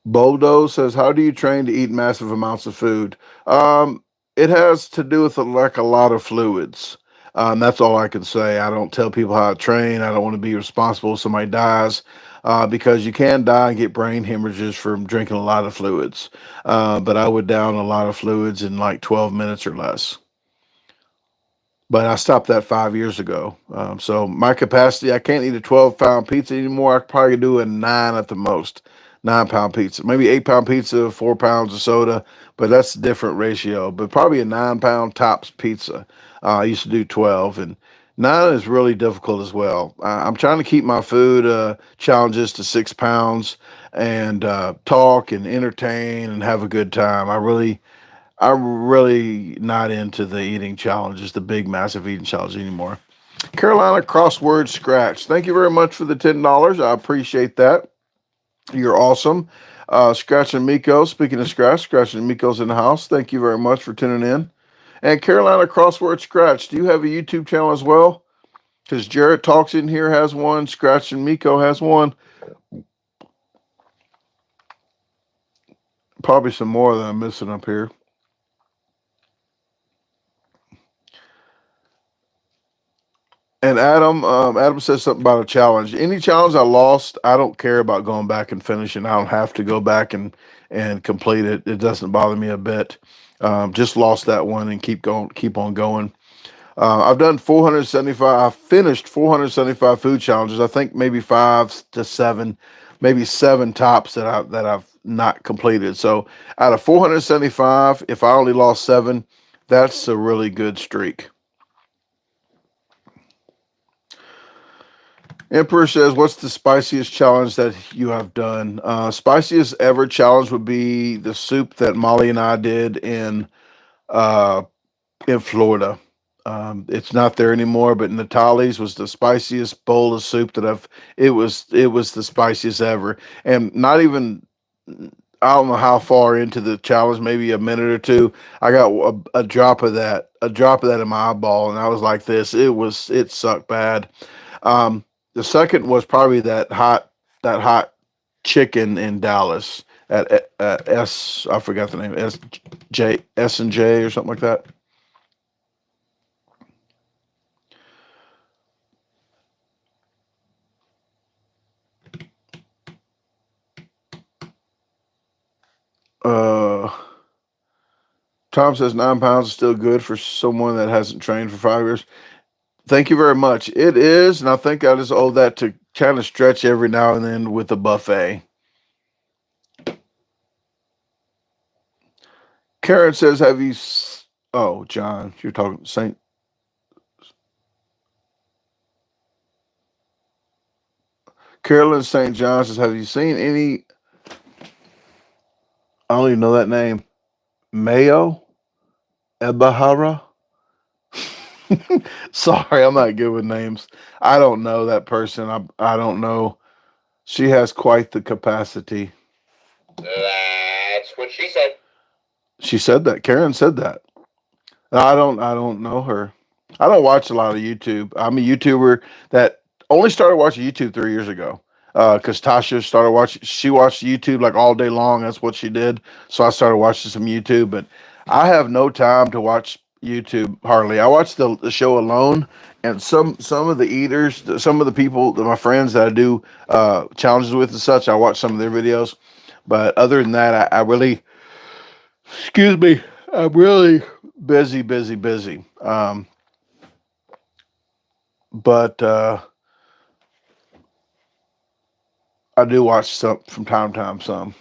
Bodo says, "How do you train to eat massive amounts of food?" Um, it has to do with like a lot of fluids. That's all I can say. I don't tell people how to train. I don't want to be responsible if somebody dies, because you can die and get brain hemorrhages from drinking a lot of fluids. But I would down a lot of fluids in like 12 minutes or less. But I stopped that 5 years ago. So my capacity, I can't eat a 12-pound pizza anymore. I could probably do a 9 at the most, 9-pound pizza, maybe 8-pound pizza, 4 pounds of soda, but that's a different ratio. But probably a 9-pound tops pizza. I used to do 12, and 9 is really difficult as well. I'm trying to keep my food challenges to 6 pounds and talk and entertain and have a good time. I'm really not into the eating challenges, the big, massive eating challenge anymore. Carolina Crossword Scratch. Thank you very much for the $10. I appreciate that. You're awesome. Scratch and Miko. Speaking of Scratch and Miko's in the house. Thank you very much for tuning in. And Carolina Crossword Scratch. Do you have a YouTube channel as well? Because Jarrett Talks in here has one. Scratch and Miko has one. Probably some more that I'm missing up here. And Adam says something about a challenge. Any challenge I lost, I don't care about going back and finishing. I don't have to go back and complete it. It doesn't bother me a bit. Just lost that one and keep on going. I've done 475. I finished 475 food challenges. I think maybe 5 to 7, maybe 7 tops that I've not completed. So out of 475, if I only lost 7, that's a really good streak. Emperor says, "What's the spiciest challenge that you have done?" Spiciest ever challenge would be the soup that Molly and I did uh, in Florida. It's not there anymore, but Natalie's was the spiciest bowl of soup that I've. It was the spiciest ever, and not even. I don't know how far into the challenge, maybe a minute or two. I got a drop of that, in my eyeball, and I was like this. It sucked bad. Um, the second was probably that hot chicken in Dallas at S. I forgot the name. S and J or something like that. Uh, Tom says 9 pounds is still good for someone that hasn't trained for 5 years. Thank you very much. It is, and I think I just owe that to kind of stretch every now and then with the buffet. Karen says, "Have you?" Oh, John, you're talking Saint. Carolyn St. John says, "Have you seen any?" I don't even know that name. Mayo Ebahara. Sorry, I'm not good with names. I don't know that person. I don't know. She has quite the capacity. That's what she said. She said that. Karen said that. I don't know her. I don't watch a lot of YouTube. I'm a YouTuber that only started watching YouTube 3 years ago. Because Tasha started watching, she watched YouTube like all day long. That's what she did. So I started watching some YouTube, but I have no time to watch YouTube hardly. I watch the show alone, and some of the eaters, some of the people, my friends that I do challenges with and such. I watch some of their videos, but other than that, I really, excuse me, I'm really busy, busy, busy. But I do watch some from time to time. Some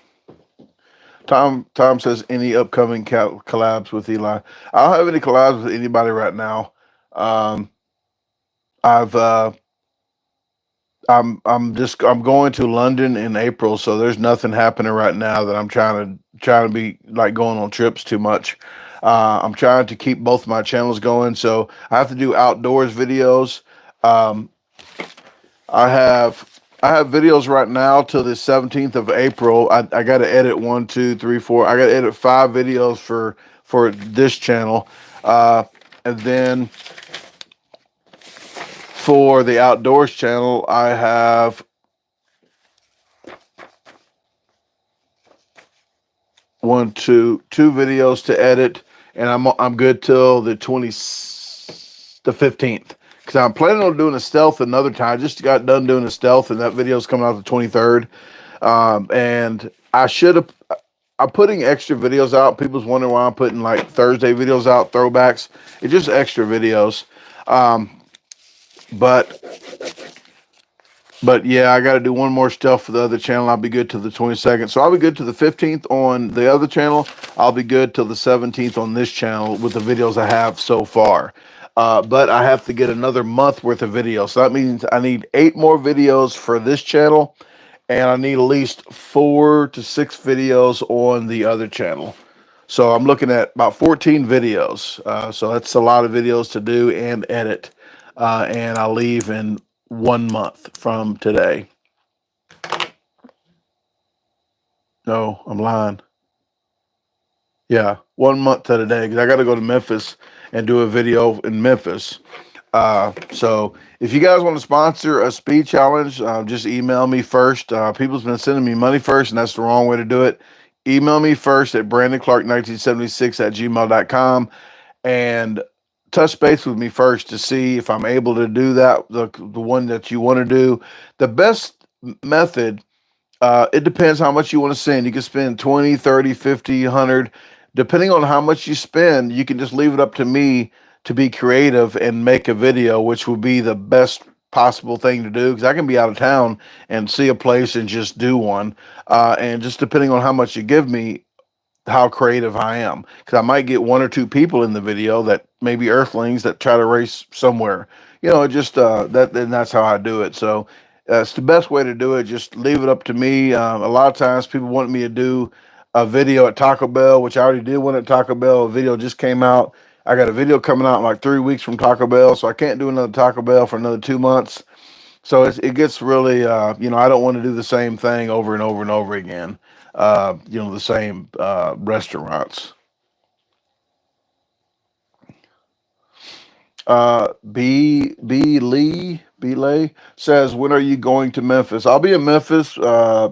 Tom says, any upcoming collabs with Eli? I don't have any collabs with anybody right now. Um, I've I'm going to London in April, so there's nothing happening right now that I'm trying to be like going on trips too much. I'm trying to keep both my channels going, so I have to do outdoors videos. Um, I have I have videos right now till the 17th of April. I got to edit 1, 2, 3, 4. I got to edit 5 videos for this channel, and then for the outdoors channel, I have two videos to edit, and I'm good till the 15th. Because I'm planning on doing a stealth another time. I just got done doing a stealth, and that video's coming out the 23rd. And I should have. I'm putting extra videos out. People's wondering why I'm putting like Thursday videos out, throwbacks. It's just extra videos. Um, but But yeah, I got to do one more stuff for the other channel. I'll be good till the 22nd. So I'll be good till the 15th on the other channel. I'll be good till the 17th on this channel with the videos I have so far. But I have to get another month worth of videos. So that means I need 8 more videos for this channel, and I need at least 4 to 6 videos on the other channel. So I'm looking at about 14 videos. So that's a lot of videos to do and edit. And I'll leave in 1 month from today. No, I'm lying. Yeah, 1 month to today because I got to go to Memphis and do a video in Memphis. So if you guys want to sponsor a speed challenge, just email me first. People's been sending me money first, and that's the wrong way to do it. Email me first at BrandonClark1976 at gmail.com and touch base with me first to see if I'm able to do that, the one that you want to do. The best method, it depends how much you want to send. You can spend 20, 30, 50, 100. Depending on how much you spend, you can just leave it up to me to be creative and make a video, which would be the best possible thing to do because I can be out of town and see a place and just do one. And just depending on how much you give me, how creative I am, because I might get one or two people in the video that maybe earthlings that try to race somewhere. Just that. And that's how I do it. So it's the best way to do it. Just leave it up to me. A lot of times people want me to do a video at Taco Bell, which I already did one at Taco Bell. A video just came out. I got a video coming out in like 3 weeks from Taco Bell, so I can't do another Taco Bell for another 2 months. So it gets really, I don't want to do the same thing over and over and over again. The same restaurants. B Lay says, when are you going to Memphis? I'll be in Memphis. I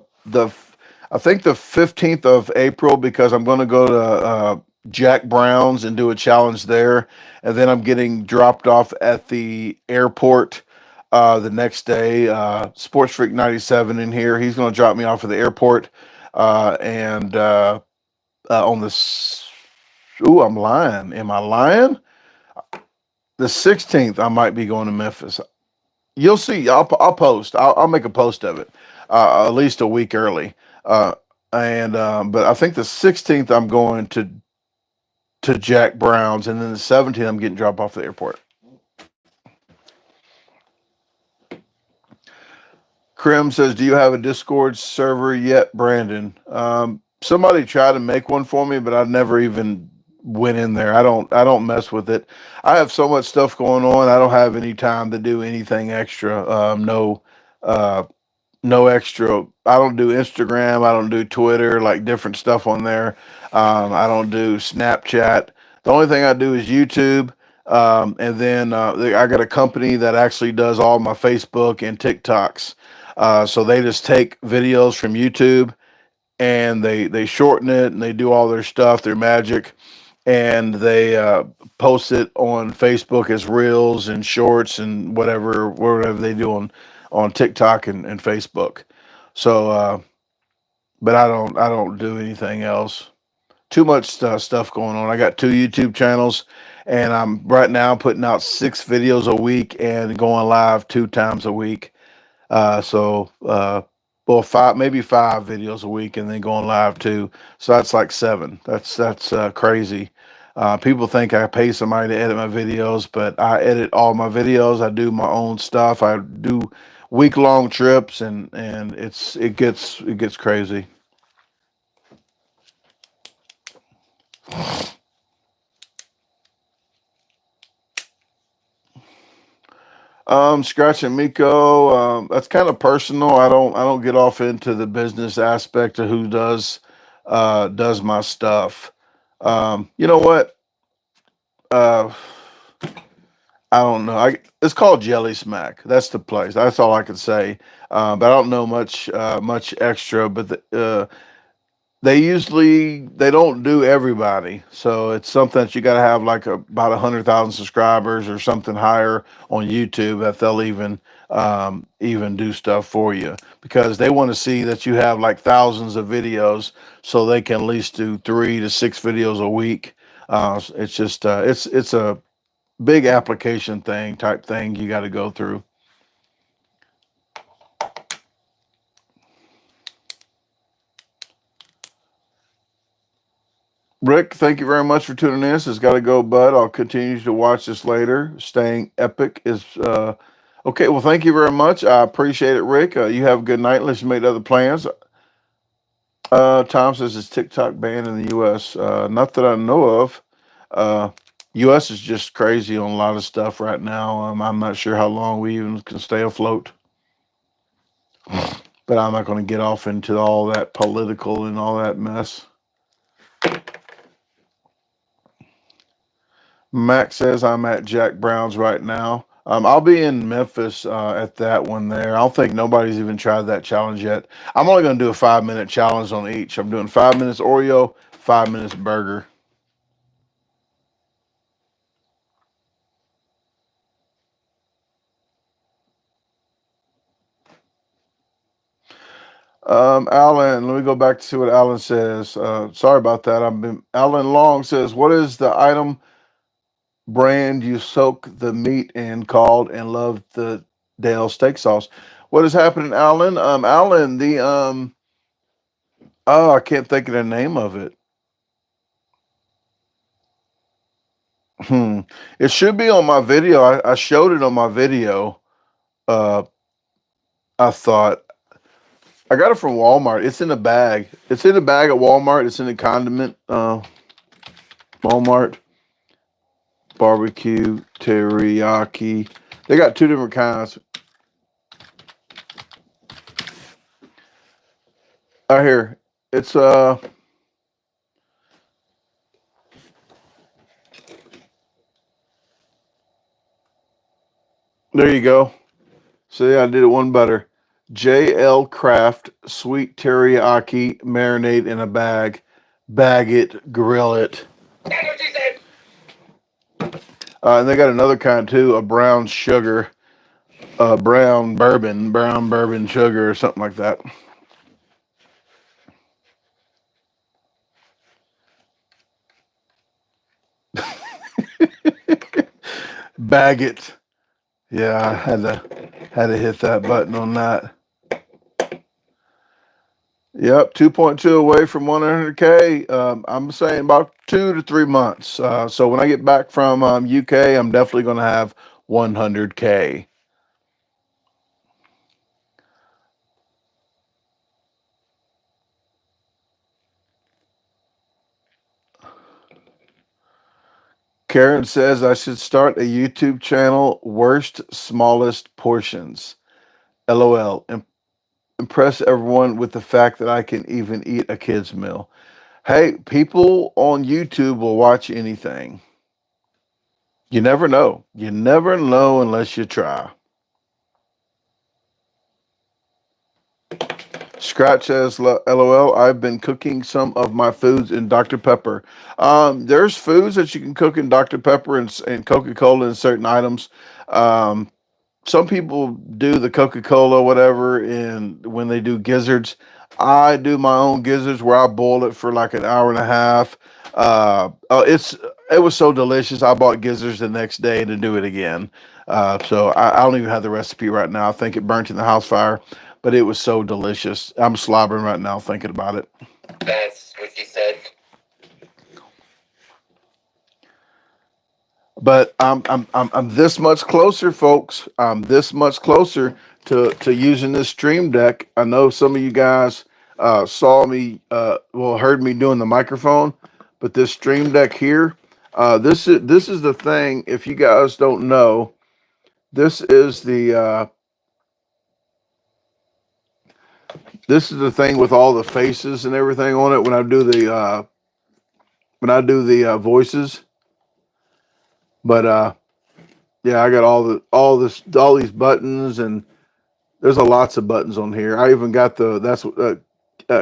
think the 15th of April because I'm going to go to Jack Brown's and do a challenge there, and then I'm getting dropped off at the airport the next day. Sports Freak 97 in here. He's going to drop me off at the airport, and on the. Ooh, I'm lying. Am I lying? The 16th, I might be going to Memphis. You'll see. I'll post. I'll make a post of it at least a week early. Uh, and But I think the 16th I'm going to Jack Brown's, and then the 17th I'm getting dropped off the airport. Krim says, "Do you have a Discord server yet, Brandon?" Somebody tried to make one for me, but I never even went in there. I don't mess with it. I have so much stuff going on. I don't have any time to do anything extra. Uh, no extra. I don't do Instagram. I don't do Twitter, like different stuff on there. I don't do Snapchat. The only thing I do is YouTube. And then I got a company that actually does all my Facebook and TikToks. So they just take videos from YouTube and they shorten it and they do all their stuff, their magic, and they post it on Facebook as reels and shorts and whatever they do on TikTok and Facebook. So, but I don't do anything else. Too much stuff going on. I got 2 YouTube channels, and I'm right now putting out 6 videos a week and going live 2 times a week. Well, five, maybe 5 videos a week, and then going live too. So that's like 7. That's crazy. People think I pay somebody to edit my videos, but I edit all my videos. I do my own stuff. I do week-long trips, and it gets crazy. Scratch and Miko, that's kind of personal. I don't get off into the business aspect of who does my stuff. You know what? Uh, I don't know. It's called Jelly Smack. That's the place. That's all I can say. But I don't know much extra. But they don't do everybody, so it's something that you got to have like about 100,000 subscribers or something higher on YouTube that they'll even do stuff for you because they want to see that you have like thousands of videos, so they can at least do 3 to 6 videos a week. It's just it's a big application thing type thing you got to go through. Rick, thank you very much for tuning in. This has got to go, bud. I'll continue to watch this later. Staying epic is okay. Well, thank you very much. I appreciate it, Rick. You have a good night. Let's make other plans. Tom says it's TikTok banned in the U.S. Not that I know of. Uh, U.S. is just crazy on a lot of stuff right now. I'm not sure how long we even can stay afloat. But I'm not going to get off into all that political and all that mess. Max says I'm at Jack Brown's right now. I'll be in Memphis at that one there. I don't think nobody's even tried that challenge yet. I'm only going to do a 5-minute challenge on each. I'm doing 5 minutes Oreo, 5 minutes burger. Alan, let me go back to see what Alan says. Sorry about that. Alan Long says, "What is the item brand you soak the meat in called and love the Dale steak sauce?" What is happening, Alan? Alan, oh, I can't think of the name of it. Hmm. It should be on my video. I showed it on my video. Uh, I thought I got it from Walmart. It's in a bag. It's in a bag at Walmart. It's in a condiment. Walmart barbecue teriyaki. They got two different kinds. Out here, it's there you go. See, I did it one better. JL Craft sweet teriyaki marinade in a bag. Bag it, grill it. That's what she said. And they got another kind too, a brown sugar, brown bourbon sugar or something like that. Bag it. Yeah, I had to hit that button on that. Yep, 2.2 away from 100K. I'm saying about 2 to 3 months. So when I get back from UK, I'm definitely going to have 100K. Karen says I should start a YouTube channel, Worst Smallest Portions. LOL. Impress everyone with the fact that I can even eat a kid's meal. Hey, people on YouTube will watch anything. You never know. You never know unless you try. Scratch says, "LOL. I've been cooking some of my foods in Dr. Pepper." There's foods that you can cook in Dr. Pepper and Coca Cola and certain items. Um, some people do the Coca Cola, whatever, and when they do gizzards, I do my own gizzards where I boil it for like an hour and a half. It was so delicious. I bought gizzards the next day to do it again. I don't even have the recipe right now. I think it burnt in the house fire, but it was so delicious. I'm slobbering right now thinking about it. That's what she said. But I'm this much closer, folks. I'm this much closer to using this stream deck. I know some of you guys saw me, heard me doing the microphone, but this stream deck here, this is the thing. If you guys don't know, this is the thing with all the faces and everything on it. When I do the voices, but yeah, I got all these buttons, and there's a lots of buttons on here. I even got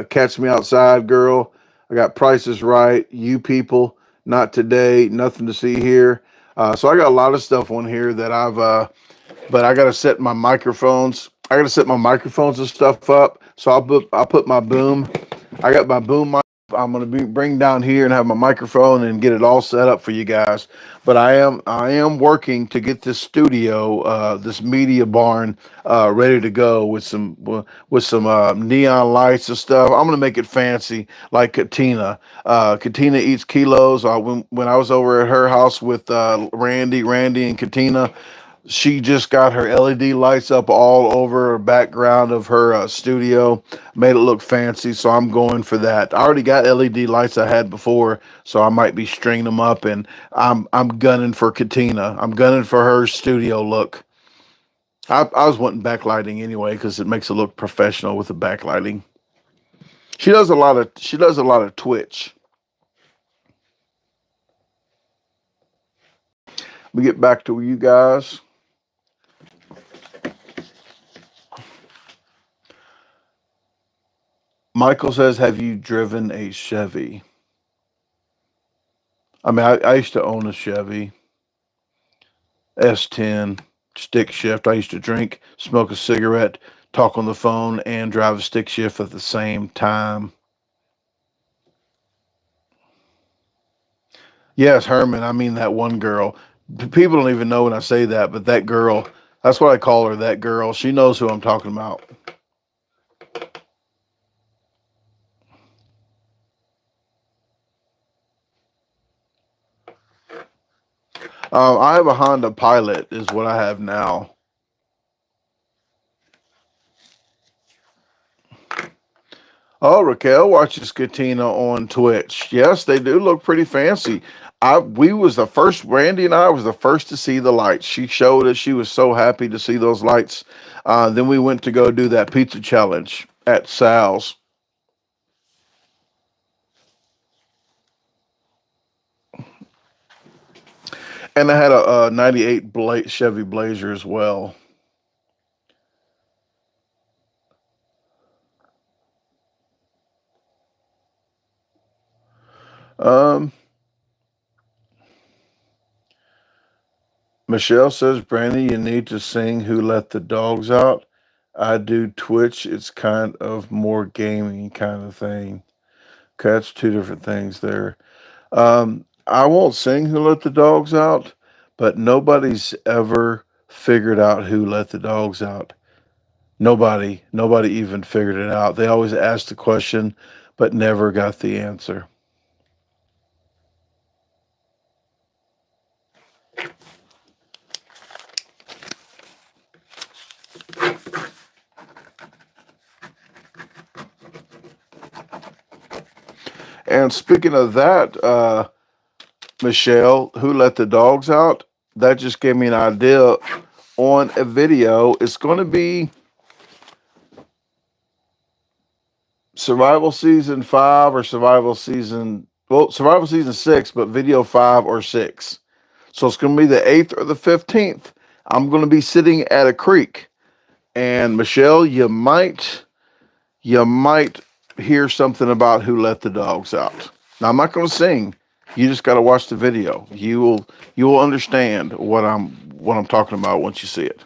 Catch Me Outside Girl. I got Prices Right, You People, Not Today, Nothing to See Here. So I got a lot of stuff on here that but I got to set my microphones. I got to set my microphones and stuff up. So I'll put my boom. I got my boom mic. I'm gonna bring down here and have my microphone and get it all set up for you guys. But I am working to get this studio, this media barn, ready to go with some neon lights and stuff. I'm gonna make it fancy like Katina. Katina eats kilos. When I was over at her house with Randy and Katina, she just got her LED lights up all over her background of her studio, made it look fancy. So I'm going for that. I already got LED lights I had before, so I might be stringing them up, and I'm gunning for Katina. I'm gunning for her studio look. I was wanting backlighting anyway because it makes it look professional with the backlighting. She does a lot of Twitch. We get back to you guys. Michael says, "Have you driven a Chevy?" I mean, I used to own a Chevy S10 stick shift. I used to drink, smoke a cigarette, talk on the phone and drive a stick shift at the same time. Yes, Herman. I mean that one girl. People don't even know when I say that, but that girl, that's what I call her, that girl. She knows who I'm talking about. I have a Honda Pilot, is what I have now. Oh, Raquel watches Katina on Twitch. Yes, they do look pretty fancy. We was the first. Randy and I was the first to see the lights. She showed us. She was so happy to see those lights. Then we went to go do that pizza challenge at Sal's, and I had a '98 Chevy Blazer as well. Um, Michelle says, Brandy, you need to sing "Who Let the Dogs Out." I do Twitch. It's kind of more gaming kind of thing. Okay, that's two different things there. I won't sing "Who Let the Dogs Out," but nobody's ever figured out who let the dogs out. Nobody even figured it out. They always asked the question, but never got the answer. And speaking of that, Michelle, who let the dogs out? That just gave me an idea on a video. It's going to be Survival Season 5 or Survival Season 6, but video 5 or 6. So it's going to be the 8th or the 15th. I'm going to be sitting at a creek. And Michelle, you might hear something about who let the dogs out. Now I'm not going to sing. You just got to watch the video. You will understand what I'm talking about once you see it.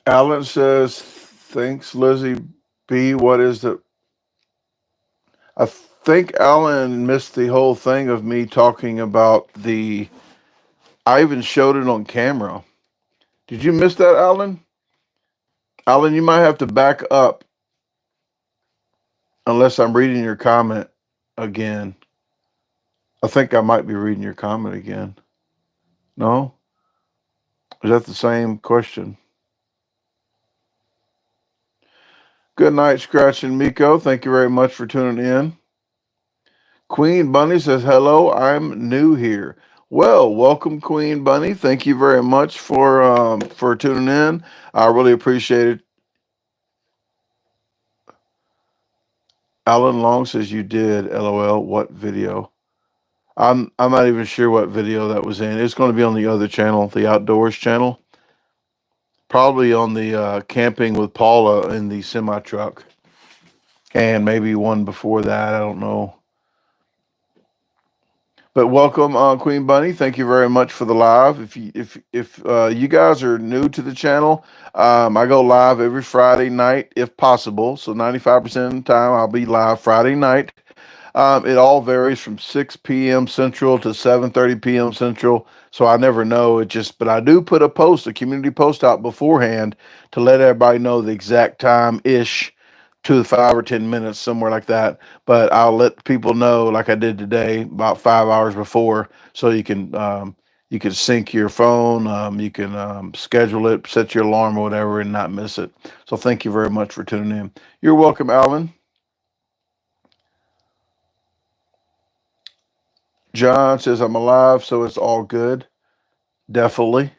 Alan says, "Thanks, Lizzie B. What is the?" I think Alan missed the whole thing of me talking about the. I even showed it on camera. Did you miss that, Alan? Alan, you might have to back up unless I'm reading your comment again. I think I might be reading your comment again. No? Is that the same question? Good night, Scratch and Miko. Thank you very much for tuning in. Queen Bunny says, hello, I'm new here. Well, welcome, Queen Bunny. Thank you very much for tuning in. I really appreciate it. Alan Long says you did. LOL. What video? I'm not even sure what video that was in. It's going to be on the other channel, the Outdoors channel. Probably on the camping with Paula in the semi truck, and maybe one before that. I don't know. But welcome, Queen Bunny. Thank you very much for the live. If you guys are new to the channel, I go live every Friday night if possible. So 95% of the time I'll be live Friday night. It all varies from 6 p.m. Central to 7:30 p.m. Central. So I never know. But I do put a community post out beforehand to let everybody know the exact time ish to the 5 or 10 minutes, somewhere like that. But I'll let people know, like I did today, about 5 hours before, so you can sync your phone, you can schedule it, set your alarm or whatever, and not miss it. So thank you very much for tuning in. You're welcome, Alvin. John says I'm alive, so it's all good. Definitely.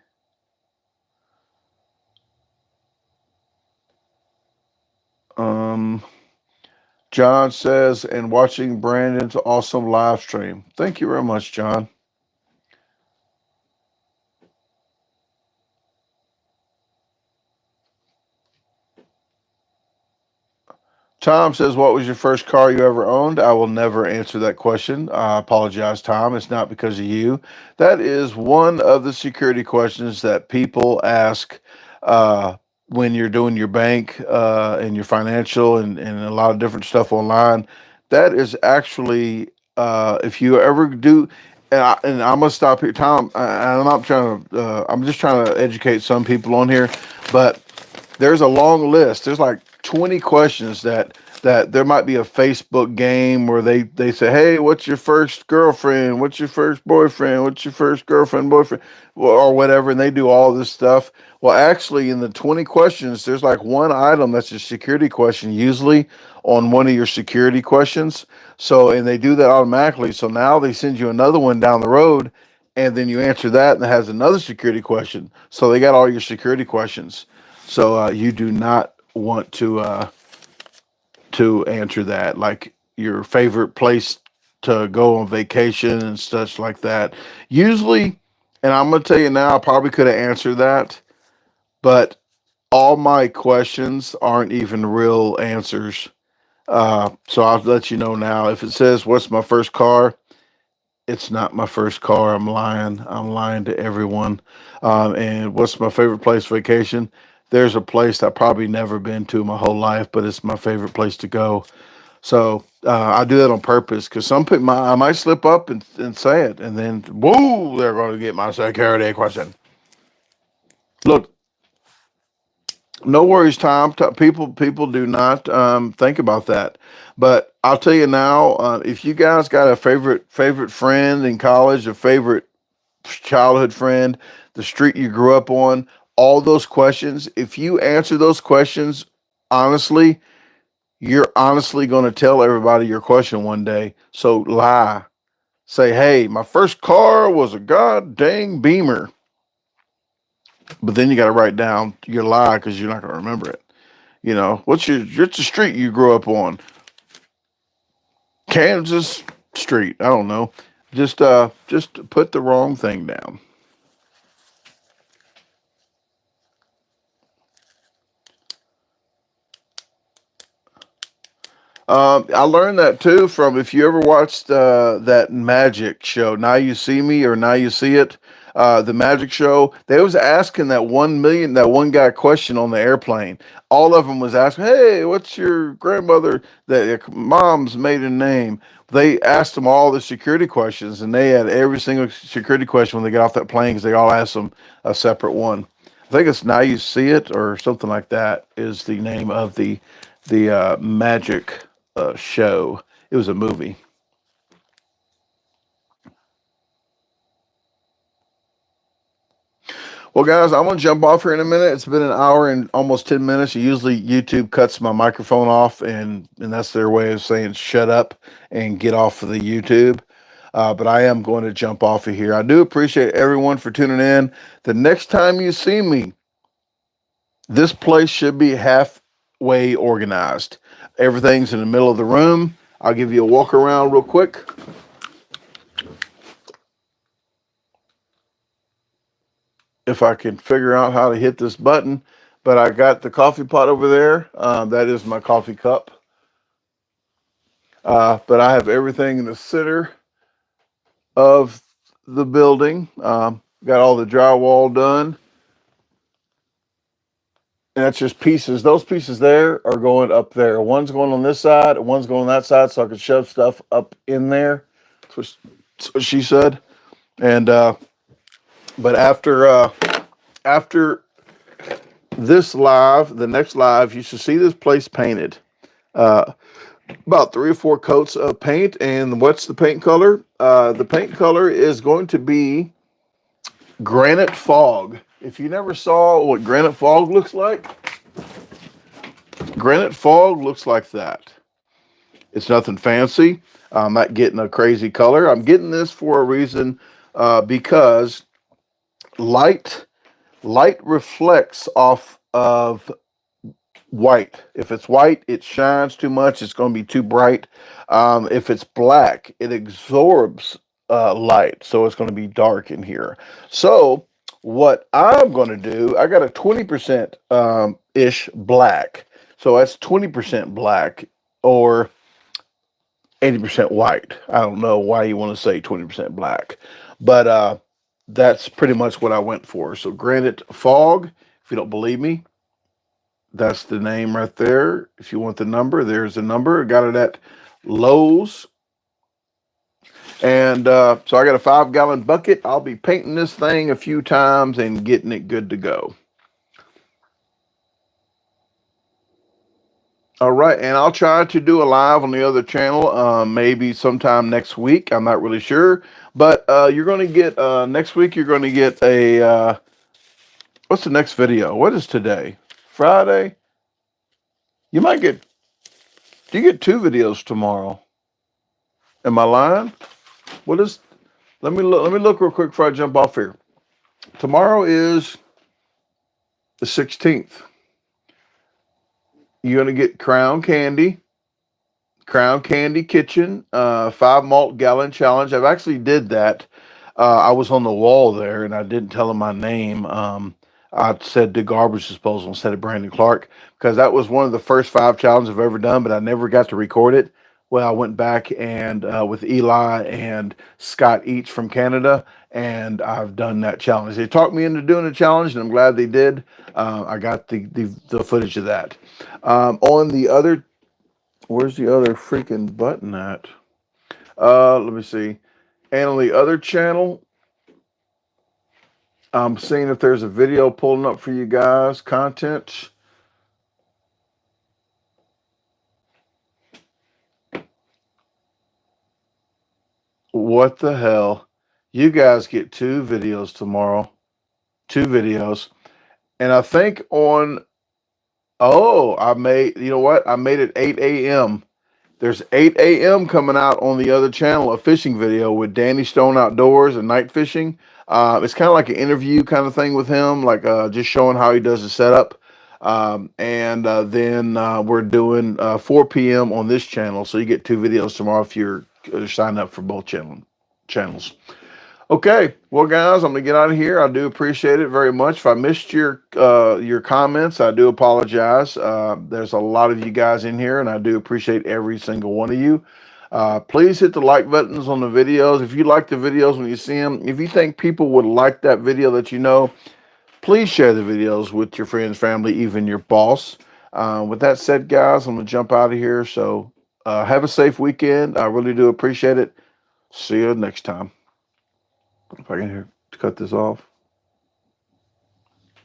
Um, John says, and watching Brandon's awesome live stream. Thank you very much, John. Tom says, what was your first car you ever owned? I will never answer that question. I apologize, Tom. It's not because of you. That is one of the security questions that people ask uh, when you're doing your bank and your financial and a lot of different stuff online. That is actually, if you ever do, and I'm going to stop here, Tom. I'm not trying to, I'm just trying to educate some people on here, but there's a long list. There's like 20 questions that there might be a Facebook game where they say, "Hey, what's your first girlfriend? What's your first boyfriend? What's your first girlfriend, boyfriend?" or whatever, and they do all this stuff. Well, actually, in the 20 questions, there's like one item that's a security question, usually on one of your security questions. So, and they do that automatically. So now they send you another one down the road, and then you answer that, and it has another security question. So they got all your security questions. So you do not want to answer that, like your favorite place to go on vacation and such like that. Usually, and I'm gonna tell you now, I probably could have answered that, but all my questions aren't even real answers. So I'll let you know now. If it says, "What's my first car?" It's not my first car. I'm lying. I'm lying to everyone. And what's my favorite place vacation? There's a place I've probably never been to my whole life, but it's my favorite place to go. So I do that on purpose because some people, I might slip up and say it, and then whoa, they're going to get my security question. Look, no worries, Tom. People do not think about that, but I'll tell you now. If you guys got a favorite friend in college, a favorite childhood friend, the street you grew up on, all those questions, if you answer those questions honestly, you're honestly going to tell everybody your question one day. So lie. Say, hey, my first car was a god dang Beamer. But then you got to write down your lie because you're not going to remember it. You know, what's the street you grew up on? Kansas Street. I don't know. Just put the wrong thing down. I learned that too from if you ever watched that magic show, Now You See Me or Now You See It, the magic show. They was asking that one guy question on the airplane. All of them was asking, "Hey, what's your grandmother, mom's maiden name?" They asked them all the security questions, and they had every single security question when they got off that plane because they all asked them a separate one. I think it's Now You See It or something like that is the name of the magic show. It was a movie. Well, guys, I'm gonna jump off here in a minute. It's been an hour and almost 10 minutes. Usually, YouTube cuts my microphone off, and that's their way of saying shut up and get off of the YouTube. But I am going to jump off of here. I do appreciate everyone for tuning in. The next time you see me, this place should be halfway organized. Everything's in the middle of the room. I'll give you a walk around real quick. If I can figure out how to hit this button. But I got the coffee pot over there. That is my coffee cup. But I have everything in the center of the building. Got all the drywall done. And that's just pieces. Those pieces there are going up there. One's going on this side, and one's going on that side, so I can shove stuff up in there. That's what she said. And but after this live, the next live, you should see this place painted. Uh, about 3 or 4 coats of paint. And what's the paint color? The paint color is going to be granite fog. If you never saw what granite fog looks like, granite fog looks like that. It's nothing fancy. I'm not getting a crazy color. I'm getting this for a reason because light light reflects off of white. If it's white, it shines too much. It's going to be too bright. If it's black, it absorbs light, so it's going to be dark in here. So what I'm going to do, I got a 20% ish black. So that's 20% black or 80% white. I don't know why you want to say 20% black, but that's pretty much what I went for. So Granite Fog, if you don't believe me, that's the name right there. If you want the number, there's the number. I got it at Lowe's. And so I got a 5-gallon bucket. I'll be painting this thing a few times and getting it good to go. All right, and I'll try to do a live on the other channel maybe sometime next week. I'm not really sure. But you're going to get, next week, you're going to get a, what's the next video? What is today? Friday? You might get, you get 2 videos tomorrow. Am I lying? What is, let me look real quick before I jump off here. Tomorrow is the 16th. You're going to get Crown Candy Kitchen, 5 malt gallon challenge. I've actually did that. I was on the wall there and I didn't tell him my name. I said DaGarbageDisposal instead of Brandon Clark because that was one of the first 5 challenges I've ever done, but I never got to record it. Well, I went back and with Eli and Scott each from Canada, and I've done that challenge. They talked me into doing the challenge, and I'm glad they did. I got the footage of that. On the other, where's the other freaking button at? Let me see. And on the other channel, I'm seeing if there's a video pulling up for you guys. Content. What the hell? You guys get 2 videos tomorrow. 2 videos. And I think on, oh, I made, you know what? I made it 8 a.m. There's 8 a.m. coming out on the other channel, a fishing video with Danny Stone Outdoors and night fishing. It's kind of like an interview kind of thing with him, like just showing how he does the setup. And then we're doing 4 p.m. on this channel. So you get 2 videos tomorrow if you're signed up for both channels. Okay, well, guys, I'm gonna get out of here. I do appreciate it very much. If I missed your comments, I do apologize. There's a lot of you guys in here, and I do appreciate every single one of you. Please hit the like buttons on the videos. If you like the videos when you see them, if you think people would like that video that you know, please share the videos with your friends, family, even your boss. With that said, guys, I'm gonna jump out of here. So have a safe weekend. I really do appreciate it. See you next time. If I can cut this off.